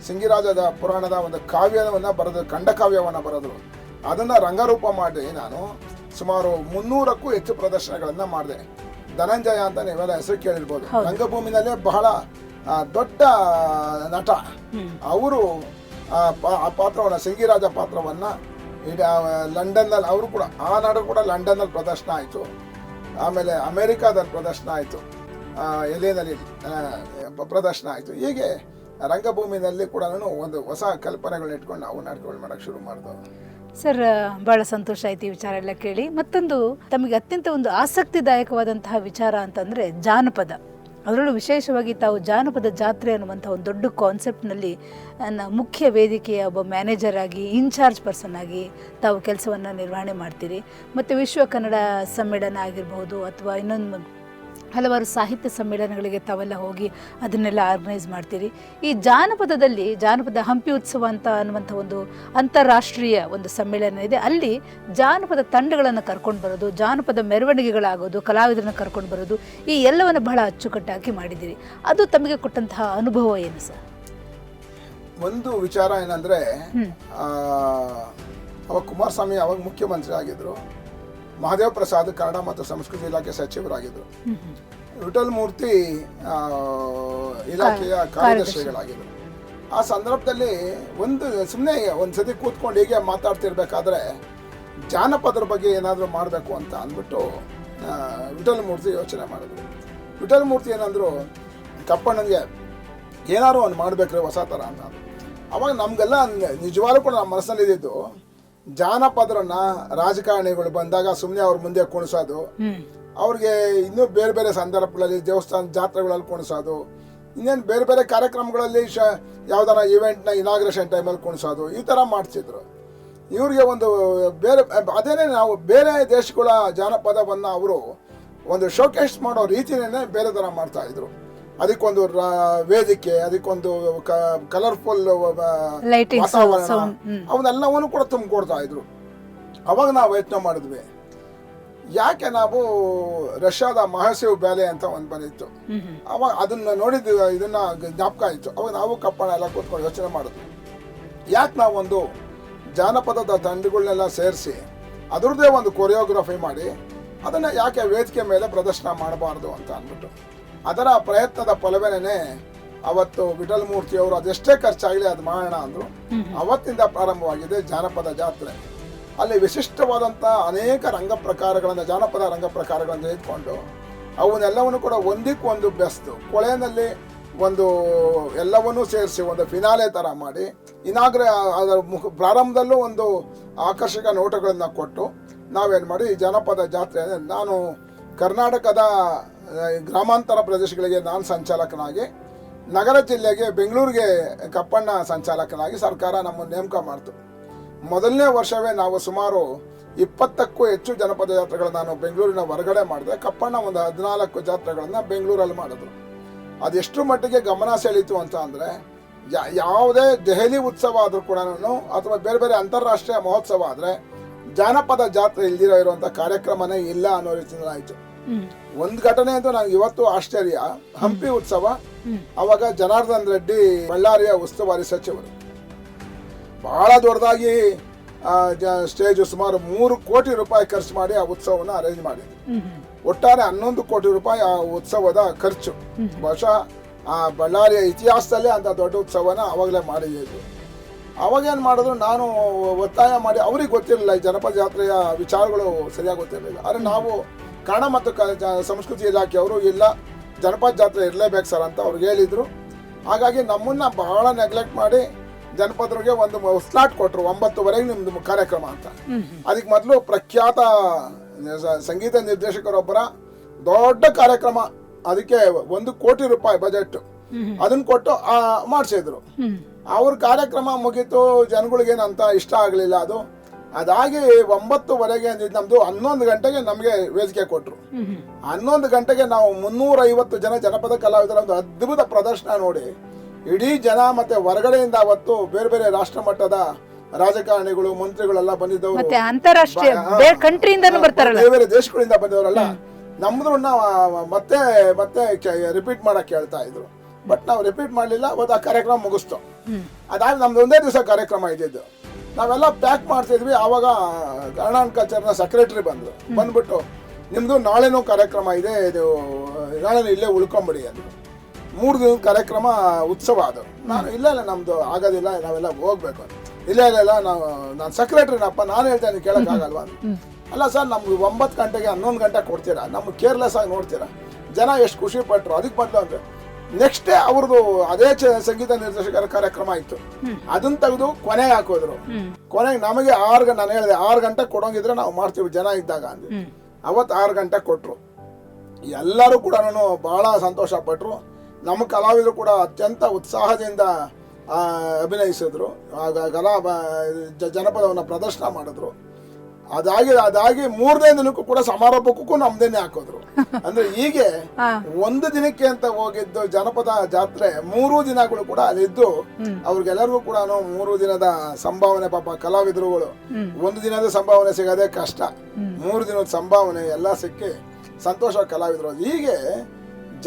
ಸಿಂಗಿರಾಜದ ಪುರಾಣದ ಒಂದು ಕಾವ್ಯವನ್ನು ಬರೆದು ಖಂಡಕಾವ್ಯವನ್ನು ಬರೆದ್ರು. ಅದನ್ನ ರಂಗರೂಪ ಮಾಡಿ ನಾನು ಸುಮಾರು 300ಕ್ಕೂ ಹೆಚ್ಚು ಪ್ರದರ್ಶನಗಳನ್ನ ಮಾಡಿದೆ. ಧನಂಜಯ ಅಂತ ನೀವೆಲ್ಲ ಹೆಸರು ಕೇಳಿರ್ಬೋದು, ರಂಗಭೂಮಿನಲ್ಲೇ ಬಹಳ ದೊಡ್ಡ ನಟ. ಅವರು ಆ ಪಾತ್ರವನ್ನು, ಸಿಂಗಿರಾಜ ಪಾತ್ರವನ್ನು ಲಂಡನ್ನಲ್ಲಿ, ಅವರು ಕೂಡ ಆ ನಾಟಕ ಕೂಡ ಲಂಡನ್ನಲ್ಲಿ ಪ್ರದರ್ಶನ ಆಯಿತು. ಆಮೇಲೆ ಅಮೇರಿಕಾದಲ್ಲಿ ಪ್ರದರ್ಶನ ಆಯಿತು, ಎಲೆನಲ್ಲಿ ಪ್ರದರ್ಶನ ಆಯಿತು. ಹೀಗೆ ರಂಗಭೂಮಿನಲ್ಲಿ ಕೂಡ ಒಂದು ಹೊಸ ಕಲ್ಪನೆಗಳನ್ನ ಇಟ್ಕೊಂಡು ನಾವು ನಾಟಕಗಳು ಮಾಡೋಕ್ಕೆ ಶುರು ಮಾಡಿದೆವು. ಸರ್, ಭಾಳ ಸಂತೋಷ ಆಯ್ತು ಈ ವಿಚಾರ ಎಲ್ಲ ಕೇಳಿ. ಮತ್ತೊಂದು ತಮಗೆ ಅತ್ಯಂತ ಒಂದು ಆಸಕ್ತಿದಾಯಕವಾದಂತಹ ವಿಚಾರ ಅಂತಂದರೆ ಜಾನಪದ. ಅದರಲ್ಲೂ ವಿಶೇಷವಾಗಿ ತಾವು ಜಾನಪದ ಜಾತ್ರೆ ಅನ್ನುವಂಥ ಒಂದು ದೊಡ್ಡ ಕಾನ್ಸೆಪ್ಟ್ನಲ್ಲಿ ಮುಖ್ಯ ವೇದಿಕೆಯ ಒಬ್ಬ ಮ್ಯಾನೇಜರ್ ಆಗಿ, ಇನ್ಚಾರ್ಜ್ ಪರ್ಸನ್ ಆಗಿ ತಾವು ಕೆಲಸವನ್ನು ನಿರ್ವಹಣೆ ಮಾಡ್ತೀರಿ. ಮತ್ತು ವಿಶ್ವ ಕನ್ನಡ ಸಮ್ಮೇಳನ ಆಗಿರ್ಬೋದು ಅಥವಾ ಇನ್ನೊಂದು ಹಲವಾರು ಸಾಹಿತ್ಯ ಸಮ್ಮೇಳನಗಳಿಗೆ ತಾವೆಲ್ಲ ಹೋಗಿ ಅದನ್ನೆಲ್ಲ ಆರ್ಗನೈಸ್ ಮಾಡ್ತೀರಿ. ಈ ಜಾನಪದದಲ್ಲಿ ಜಾನಪದ ಹಂಪಿ ಉತ್ಸವ ಅಂತ ಅನ್ನುವಂಥ ಒಂದು ಅಂತಾರಾಷ್ಟ್ರೀಯ ಒಂದು ಸಮ್ಮೇಳನ ಇದೆ. ಅಲ್ಲಿ ಜಾನಪದ ತಂಡಗಳನ್ನು ಕರ್ಕೊಂಡು ಬರೋದು, ಜಾನಪದ ಮೆರವಣಿಗೆಗಳಾಗೋದು, ಕಲಾವಿದರನ್ನು ಕರ್ಕೊಂಡು ಬರೋದು, ಈ ಎಲ್ಲವನ್ನು ಬಹಳ ಅಚ್ಚುಕಟ್ಟಾಗಿ ಮಾಡಿದ್ದೀರಿ. ಅದು ತಮಗೆ ಕೊಟ್ಟಂತಹ ಅನುಭವ ಏನು ಸರ್? ಒಂದು ವಿಚಾರ ಏನಂದರೆ, ಅವಾಗ ಕುಮಾರಸ್ವಾಮಿ ಅವಾಗ ಮುಖ್ಯಮಂತ್ರಿ ಆಗಿದ್ದರು, ಮಹಾದೇವ ಪ್ರಸಾದ್ ಕನ್ನಡ ಮತ್ತು ಸಂಸ್ಕೃತಿ ಇಲಾಖೆ ಸಚಿವರಾಗಿದ್ದರು, ವಿಠಲ್ ಮೂರ್ತಿ ಇಲಾಖೆಯ ಕಾರ್ಯದರ್ಶಿಗಳಾಗಿದ್ದರು. ಆ ಸಂದರ್ಭದಲ್ಲಿ ಸುಮ್ಮನೆ ಒಂದು ಸತಿ ಕೂತ್ಕೊಂಡು ಹೀಗೆ ಮಾತಾಡ್ತಿರ್ಬೇಕಾದ್ರೆ ಜಾನಪದರ ಬಗ್ಗೆ ಏನಾದರೂ ಮಾಡಬೇಕು ಅಂತ ಅಂದ್ಬಿಟ್ಟು ವಿಠಲ್ ಮೂರ್ತಿ ಯೋಚನೆ ಮಾಡಿದ್ರು. ವಿಠಲ್ ಮೂರ್ತಿ ಏನಂದ್ರು, ಕಪ್ಪಣ್ಣನಿಗೆ ಏನಾದ್ರು ಒಂದು ಮಾಡಬೇಕ್ರೆ ಹೊಸ ಥರ ಅಂತ. ಅವಾಗ ನಮಗೆಲ್ಲ ನಿಜವಾಗ್ಲೂ ಕೂಡ ನಮ್ಮ ಮನಸ್ಸಲ್ಲಿ ಇದ್ದಿದ್ದು, ಜಾನಪದರನ್ನ ರಾಜಕಾರಣಿಗಳು ಬಂದಾಗ ಸುಮ್ಮನೆ ಅವ್ರ ಮುಂದೆ ಕುಣಿಸೋದು, ಅವ್ರಿಗೆ ಇನ್ನೂ ಬೇರೆ ಬೇರೆ ಸಂದರ್ಭಗಳಲ್ಲಿ ದೇವಸ್ಥಾನ ಜಾತ್ರೆಗಳಲ್ಲಿ ಕುಣಿಸೋದು, ಇನ್ನೇನು ಬೇರೆ ಬೇರೆ ಕಾರ್ಯಕ್ರಮಗಳಲ್ಲಿ ಯಾವ್ದಾರ ಇವೆಂಟ್ನ ಇನಾಗ್ರೇಷನ್ ಟೈಮಲ್ಲಿ ಕುಣಿಸೋದು, ಈ ಥರ ಮಾಡ್ತಿದ್ರು. ಇವ್ರಿಗೆ ಒಂದು ಬೇರೆ ಅದೇನೇ ನಾವು ಬೇರೆ ದೇಶಗಳ ಜಾನಪದವನ್ನು ಅವರು ಒಂದು ಶೋಕೇಸ್ ಮಾಡೋ ರೀತಿನೇ ಬೇರೆ ಥರ ಮಾಡ್ತಾಯಿದ್ರು. ಅದಕ್ಕೊಂದು ವೇದಿಕೆ, ಅದಕ್ಕೊಂದು ಕಲರ್ಫುಲ್ ವಾತಾವರಣ, ಅವನ್ನೆಲ್ಲವನ್ನು ಕೂಡ ತುಂಬಿಕೊಡ್ತಾ ಇದ್ರು. ಅವಾಗ ನಾವು ಯೋಚನೆ ಮಾಡಿದ್ವಿ, ಯಾಕೆ ನಾವು ರಷ್ಯಾದ ಮಹಾಸಿವ್ ಬ್ಯಾಲೆ ಅಂತ ಒಂದು ಬಂದಿತ್ತು, ಅವಾಗ ಅದನ್ನ ನೋಡಿದ್ವಿ, ಇದನ್ನ ಜ್ಞಾಪಕ ಆಯಿತು. ಅವಾಗ ನಾವು ಕಪ್ಪಣ ಎಲ್ಲ ಕೂತ್ಕೊಂಡು ಯೋಚನೆ ಮಾಡಿದ್ವಿ, ಯಾಕೆ ನಾವೊಂದು ಜಾನಪದದ ತಂಡಗಳನ್ನೆಲ್ಲ ಸೇರಿಸಿ ಅದರದ್ದೇ ಒಂದು ಕೊರಿಯೋಗ್ರಫಿ ಮಾಡಿ ಅದನ್ನು ಯಾಕೆ ವೇದಿಕೆ ಮೇಲೆ ಪ್ರದರ್ಶನ ಮಾಡಬಾರ್ದು ಅಂತ ಅಂದ್ಬಿಟ್ಟು ಅದರ ಪ್ರಯತ್ನದ ಫಲವೇನೇ ಅವತ್ತು ವಿಠಲ್ ಮೂರ್ತಿಯವರು ಅದೆಷ್ಟೇ ಖರ್ಚಾಗಲಿ ಅದು ಮಾಡೋಣ ಅಂದರು. ಅವತ್ತಿಂದ ಪ್ರಾರಂಭವಾಗಿದೆ ಜಾನಪದ ಜಾತ್ರೆ. ಅಲ್ಲಿ ವಿಶಿಷ್ಟವಾದಂಥ ಅನೇಕ ರಂಗ ಪ್ರಕಾರಗಳನ್ನು, ಜಾನಪದ ರಂಗ ಪ್ರಕಾರಗಳನ್ನು ತೆಗೆದುಕೊಂಡು ಅವನ್ನೆಲ್ಲವನ್ನು ಕೂಡ ಒಂದಕ್ಕೊಂದು ಬೆಸ್ತು ಕೊಳೆಯಲ್ಲಿ ಒಂದು ಎಲ್ಲವನ್ನೂ ಸೇರಿಸಿ ಒಂದು ಫಿನಾಲೆ ಥರ ಮಾಡಿ ಅದರ ಪ್ರಾರಂಭದಲ್ಲೂ ಒಂದು ಆಕರ್ಷಕ ನೋಟಗಳನ್ನು ಕೊಟ್ಟು ನಾವೇನು ಮಾಡಿ ಈ ಜಾನಪದ ಜಾತ್ರೆ ನಾನು ಕರ್ನಾಟಕದ ಗ್ರಾಮಾಂತರ ಪ್ರದೇಶಗಳಿಗೆ ನಾನು ಸಂಚಾಲಕನಾಗಿ, ನಗರ ಜಿಲ್ಲೆಗೆ ಬೆಂಗಳೂರಿಗೆ ಕಪ್ಪಣ್ಣ ಸಂಚಾಲಕನಾಗಿ ಸರ್ಕಾರ ನಮ್ಮನ್ನು ನೇಮಕ ಮಾಡ್ತು. ಮೊದಲನೇ ವರ್ಷವೇ ನಾವು ಸುಮಾರು 20ಕ್ಕೂ ಹೆಚ್ಚು ಜನಪದ ಜಾತ್ರೆಗಳನ್ನು ನಾನು ಬೆಂಗಳೂರಿನ ಹೊರಗಡೆ ಮಾಡಿದೆ. ಕಪ್ಪಣ್ಣ ಒಂದು 14 ಜಾತ್ರೆಗಳನ್ನು ಬೆಂಗಳೂರಲ್ಲಿ ಮಾಡಿದ್ರು. ಅದೆಷ್ಟು ಮಟ್ಟಿಗೆ ಗಮನ ಸೆಳೀತು ಅಂತ ಅಂದರೆ, ಯಾವುದೇ ದೆಹಲಿ ಉತ್ಸವ ಆದರೂ ಕೂಡ ಅಥವಾ ಬೇರೆ ಬೇರೆ ಅಂತಾರಾಷ್ಟ್ರೀಯ ಮಹೋತ್ಸವ ಆದರೆ ಜಾನಪದ ಜಾತ್ರೆ ಇಲ್ದಿರೋ ಇರುವಂಥ ಕಾರ್ಯಕ್ರಮನೇ ಇಲ್ಲ ಅನ್ನೋ ರೀತಿಯಲ್ಲಿ ಆಯಿತು. ಒಂದು ಘಟನೆ ಅಂತೂ ನನಗೆ ಇವತ್ತು ಆಶ್ಚರ್ಯ. ಹಂಪಿ ಉತ್ಸವ, ಅವಾಗ ಜನಾರ್ದನ್ ರೆಡ್ಡಿ ಬಳ್ಳಾರಿಯ ಉಸ್ತುವಾರಿ ಸಚಿವರು ಬಹಳ ದೊಡ್ಡದಾಗಿ ಸ್ಟೇಜ್ ಸುಮಾರು 3 ಕೋಟಿ ರೂಪಾಯಿ ಖರ್ಚು ಮಾಡಿ ಆ ಉತ್ಸವವನ್ನು ಅರೇಂಜ್ ಮಾಡಿದ್ರು. ಒಟ್ಟಾರೆ 11 ಕೋಟಿ ರೂಪಾಯಿ ಆ ಉತ್ಸವದ ಖರ್ಚು. ಬಹುಶಃ ಆ ಬಳ್ಳಾರಿಯ ಇತಿಹಾಸದಲ್ಲೇ ಅಂತ ದೊಡ್ಡ ಉತ್ಸವನ ಅವಾಗಲೇ ಮಾಡಿದ್ರು. ಅವಾಗೇನು ಮಾಡಿದ್ರು, ನಾನು ಒತ್ತಾಯ ಮಾಡಿ, ಅವ್ರಿಗೆ ಗೊತ್ತಿರಲಿಲ್ಲ ಈ ಜನಪದ ಜಾತ್ರೆಯ ವಿಚಾರಗಳು ಸರಿಯಾಗಿ ಗೊತ್ತಿರಲಿಲ್ಲ. ಆದರೆ ನಾವು ಕನ್ನಡ ಮತ್ತು ಸಂಸ್ಕೃತಿ ಇಲಾಖೆಯವರು ಇಲ್ಲ ಜನಪದ ಜಾತ್ರೆ ಇರಲೇಬೇಕು ಸರ್ ಅಂತ ಅವ್ರಿಗೆ ಹೇಳಿದರು. ಹಾಗಾಗಿ ನಮ್ಮನ್ನು ಬಹಳ ನೆಗ್ಲೆಕ್ಟ್ ಮಾಡಿ ಜನಪದರಿಗೆ ಒಂದು ಸ್ಲಾಟ್ ಕೊಟ್ಟರು, 9:30 ನಿಮ್ಮದು ಕಾರ್ಯಕ್ರಮ ಅಂತ. ಅದಕ್ಕೆ ಮೊದಲು ಪ್ರಖ್ಯಾತ ಸಂಗೀತ ನಿರ್ದೇಶಕರೊಬ್ಬರ ದೊಡ್ಡ ಕಾರ್ಯಕ್ರಮ, ಅದಕ್ಕೆ 1 ಕೋಟಿ ರೂಪಾಯಿ ಬಜೆಟ್, ಅದನ್ನ ಕೊಟ್ಟು ಮಾಡಿಸಿದ್ರು. ಅವ್ರ ಕಾರ್ಯಕ್ರಮ ಮುಗೀತು, ಜನಗಳಿಗೇನಂತ ಇಷ್ಟ ಆಗಲಿಲ್ಲ ಅದು. ಅದಾಗಿ 9:30 ಅಂದಿದ್ದು ನಮ್ಮದು 11 ಗಂಟೆಗೆ ನಮಗೆ ವೇದಿಕೆ ಕೊಟ್ಟರು. 11 ಗಂಟೆಗೆ ನಾವು 350 ಜನ ಜನಪದ ಕಲಾವಿದರ ಒಂದು ಅದ್ಭುತ ಪ್ರದರ್ಶನ ನೋಡಿ ಇಡೀ ಜನ ಮತ್ತೆ ಹೊರಗಡೆಯಿಂದ ಅವತ್ತು ಬೇರೆ ಬೇರೆ ರಾಷ್ಟ್ರ ಮಟ್ಟದ ರಾಜಕಾರಣಿಗಳು, ಮಂತ್ರಿಗಳೆಲ್ಲ ಬಂದಿದ್ದವರು, ಬೇರೆ ಬೇರೆ ದೇಶಗಳಿಂದ ಬಂದವರೆಲ್ಲ ನಮ್ಮದ್ರನ್ನ ಮತ್ತೆ ಮತ್ತೆ ರಿಪೀಟ್ ಮಾಡಕ್ ಹೇಳ್ತಾ ಇದ್ರು. ಬಟ್ ನಾವು ರಿಪೀಟ್ ಮಾಡಲಿಲ್ಲ. ಅವತ್ತು ಆ ಕಾರ್ಯಕ್ರಮ ಮುಗಿಸ್ತು. ಅದಾಗಿ ನಮ್ದು ಒಂದೇ ದಿವಸ ಕಾರ್ಯಕ್ರಮ ಇದ್ದಿದ್ದು. ನಾವೆಲ್ಲ ಪ್ಯಾಕ್ ಮಾಡ್ತಿದ್ವಿ. ಆವಾಗ ಕನ್ನಡ ಅಂಡ್ ಕಲ್ಚರ್ನ ಸೆಕ್ರೆಟರಿ ಬಂದ್ಬಿಟ್ಟು ನಿಮ್ದು ನಾಳೆನೂ ಕಾರ್ಯಕ್ರಮ ಇದೆ, ಇದು ನಾಳೆನೂ ಇಲ್ಲೇ ಉಳ್ಕೊಂಬಿಡಿ ಅಂದರು. 3 ದಿನದ ಕಾರ್ಯಕ್ರಮ ಉತ್ಸವ ಅದು. ನಾನು ಇಲ್ಲ ನಮ್ದು ಆಗೋದಿಲ್ಲ, ನಾವೆಲ್ಲ ಹೋಗ್ಬೇಕು ಅಂತ. ಇಲ್ಲ ನಾನು ಸೆಕ್ರೆಟರಿನಪ್ಪ, ನಾನು ಹೇಳ್ತೇನೆ ಕೇಳೋಕ್ಕಾಗಲ್ವಾ ಅಂತ. ಅಲ್ಲ ಸರ್, ನಮ್ಗೆ 9 ಗಂಟೆಗೆ 11 ಗಂಟೆ ಕೊಡ್ತೀರಾ, ನಮ್ಗೆ ಕೇರ್ಲೆಸ್ ಆಗಿ ನೋಡ್ತೀರಾ, ಜನ ಎಷ್ಟು ಖುಷಿ ಪಟ್ಟರು. ಅದಕ್ಕೆ ಬದಲು ಅಂದರೆ ನೆಕ್ಸ್ಟ್ ಡೇ ಅವ್ರದ್ದು ಅದೇ ಸಂಗೀತ ನಿರ್ದೇಶಕರ ಕಾರ್ಯಕ್ರಮ ಇತ್ತು, ಅದನ್ನ ತೆಗೆದು ಕೊನೆಗೆ ಹಾಕೋದ್ರು. ಕೊನೆಗೆ ನಮಗೆ 6 ನಾನು ಹೇಳಿದೆ 6 ಗಂಟೆ ಕೊಡೋಂಗಿದ್ರೆ ನಾವು ಮಾಡ್ತೀವಿ ಜನ ಇದ್ದಾಗ ಅಂದು. ಅವತ್ತು 6 ಗಂಟೆ ಕೊಟ್ಟರು. ಎಲ್ಲರೂ ಕೂಡ ಬಹಳ ಸಂತೋಷ ಪಟ್ಟರು. ನಮ್ಮ ಕಲಾವಿದರು ಕೂಡ ಅತ್ಯಂತ ಉತ್ಸಾಹದಿಂದ ಅಭಿನಯಿಸಿದ್ರು. ಜನಪದವನ್ನು ಪ್ರದರ್ಶನ ಮಾಡಿದ್ರು. ಅದಾಗಿ 3ನೇ ದಿನಕ್ಕೂ ಕೂಡ ಸಮಾರೋಪಕ್ಕೂ ನಮ್ದೇನೆ ಹಾಕಿದ್ರು. ಅಂದ್ರೆ ಹೀಗೆ ಒಂದು ದಿನಕ್ಕೆ ಅಂತ ಹೋಗಿದ್ದು ಜನಪದ ಜಾತ್ರೆ 3 ದಿನಗಳು ಕೂಡ ಅಲ್ಲಿದ್ದು ಅವ್ರಿಗೆಲ್ಲರಿಗೂ ಕೂಡ 3 ದಿನದ ಸಂಭಾವನೆ. ಪಾಪ ಕಲಾವಿದರುಗಳು 1 ದಿನದ ಸಂಭಾವನೆ ಸಿಗೋದೇ ಕಷ್ಟ, 3 ದಿನದ ಸಂಭಾವನೆ ಎಲ್ಲ ಸಿಕ್ಕಿ ಸಂತೋಷ ಕಲಾವಿದರು. ಹೀಗೆ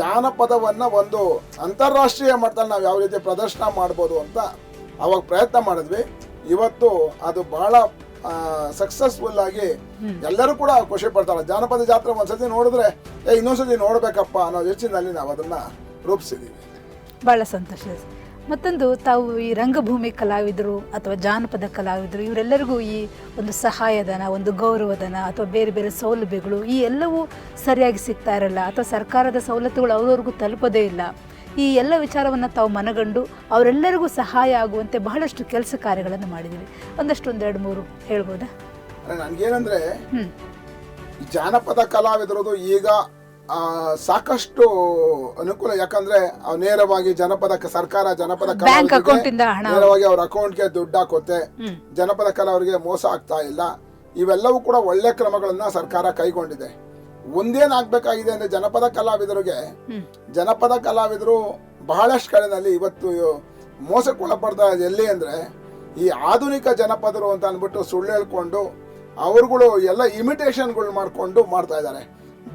ಜಾನಪದವನ್ನ ಒಂದು ಅಂತಾರಾಷ್ಟ್ರೀಯ ಮಟ್ಟದಲ್ಲಿ ನಾವು ಯಾವ ರೀತಿ ಪ್ರದರ್ಶನ ಮಾಡ್ಬೋದು ಅಂತ ಅವಾಗ ಪ್ರಯತ್ನ ಮಾಡಿದ್ವಿ. ಇವತ್ತು ಅದು ಬಹಳ ಸಕ್ಸಸ್ಫುಲ್ ಆಗಿ ಎಲ್ಲರೂ ಕೂಡ ಖುಷಿ ಪಡ್ತಾರೆ. ಜಾನಪದ ಜಾತ್ರೆ ಒಂದ್ಸತಿ ನೋಡಿದ್ರೆ ಇನ್ನೊಂದ್ಸತಿ ನೋಡ್ಬೇಕಪ್ಪ ಅನ್ನೋ ಯೋಚನೆಯಲ್ಲಿ ನಾವು ಅದನ್ನ ರೂಪಿಸಿದೀವಿ. ಬಹಳ ಸಂತೋಷ. ಮತ್ತೊಂದು, ತಾವು ಈ ರಂಗಭೂಮಿ ಕಲಾವಿದರು ಅಥವಾ ಜಾನಪದ ಕಲಾವಿದರು ಇವರೆಲ್ಲರಿಗೂ ಈ ಒಂದು ಸಹಾಯಧನ, ಒಂದು ಗೌರವಧನ ಅಥವಾ ಬೇರೆ ಬೇರೆ ಸೌಲಭ್ಯಗಳು ಈ ಎಲ್ಲವೂ ಸರಿಯಾಗಿ ಸಿಗ್ತಾ ಇರಲ್ಲ, ಅಥವಾ ಸರ್ಕಾರದ ಸವಲತ್ತುಗಳು ಅವ್ರವ್ರಿಗೂ ತಲುಪೋದೇ ಇಲ್ಲ. ಈ ಎಲ್ಲ ವಿಚಾರವನ್ನು ತಾವು ಮನಗಂಡು ಅವರೆಲ್ಲರಿಗೂ ಸಹಾಯ ಆಗುವಂತೆ ಬಹಳಷ್ಟು ಕೆಲಸ ಕಾರ್ಯಗಳನ್ನು ಮಾಡಿದ್ದೀವಿ. ಒಂದಷ್ಟು 1-2-3 ಹೇಳ್ಬೋದಾ? ನನಗೇನಂದ್ರೆ ಜಾನಪದ ಕಲಾವಿದರದು ಈಗ ಸಾಕಷ್ಟು ಅನುಕೂಲ. ಯಾಕಂದ್ರೆ ನೇರವಾಗಿ ಸರ್ಕಾರ ಜನಪದ ನೇರವಾಗಿ ಅವ್ರ ಅಕೌಂಟ್ಗೆ ದುಡ್ಡು ಹಾಕುತ್ತೆ. ಜನಪದ ಕಲಾವಿದರಿಗೆ ಮೋಸ ಆಗ್ತಾ ಇಲ್ಲ. ಇವೆಲ್ಲವೂ ಕೂಡ ಒಳ್ಳೆ ಕ್ರಮಗಳನ್ನ ಸರ್ಕಾರ ಕೈಗೊಂಡಿದೆ. ಒಂದೇನಾಗಬೇಕಾಗಿದೆ ಅಂದ್ರೆ ಜನಪದ ಕಲಾವಿದರು ಬಹಳಷ್ಟು ಕಡೆಯಲ್ಲಿ ಇವತ್ತು ಮೋಸಕ್ಕೊಳಪಡ್ತಾ ಎಲ್ಲಿ ಅಂದ್ರೆ ಈ ಆಧುನಿಕ ಜನಪದರು ಅಂತ ಅಂದ್ಬಿಟ್ಟು ಸುಳ್ಳು ಹೇಳ್ಕೊಂಡು ಅವ್ರುಗಳು ಎಲ್ಲ ಇಮಿಟೇಷನ್ಗಳು ಮಾಡ್ಕೊಂಡು ಮಾಡ್ತಾ ಇದ್ದಾರೆ.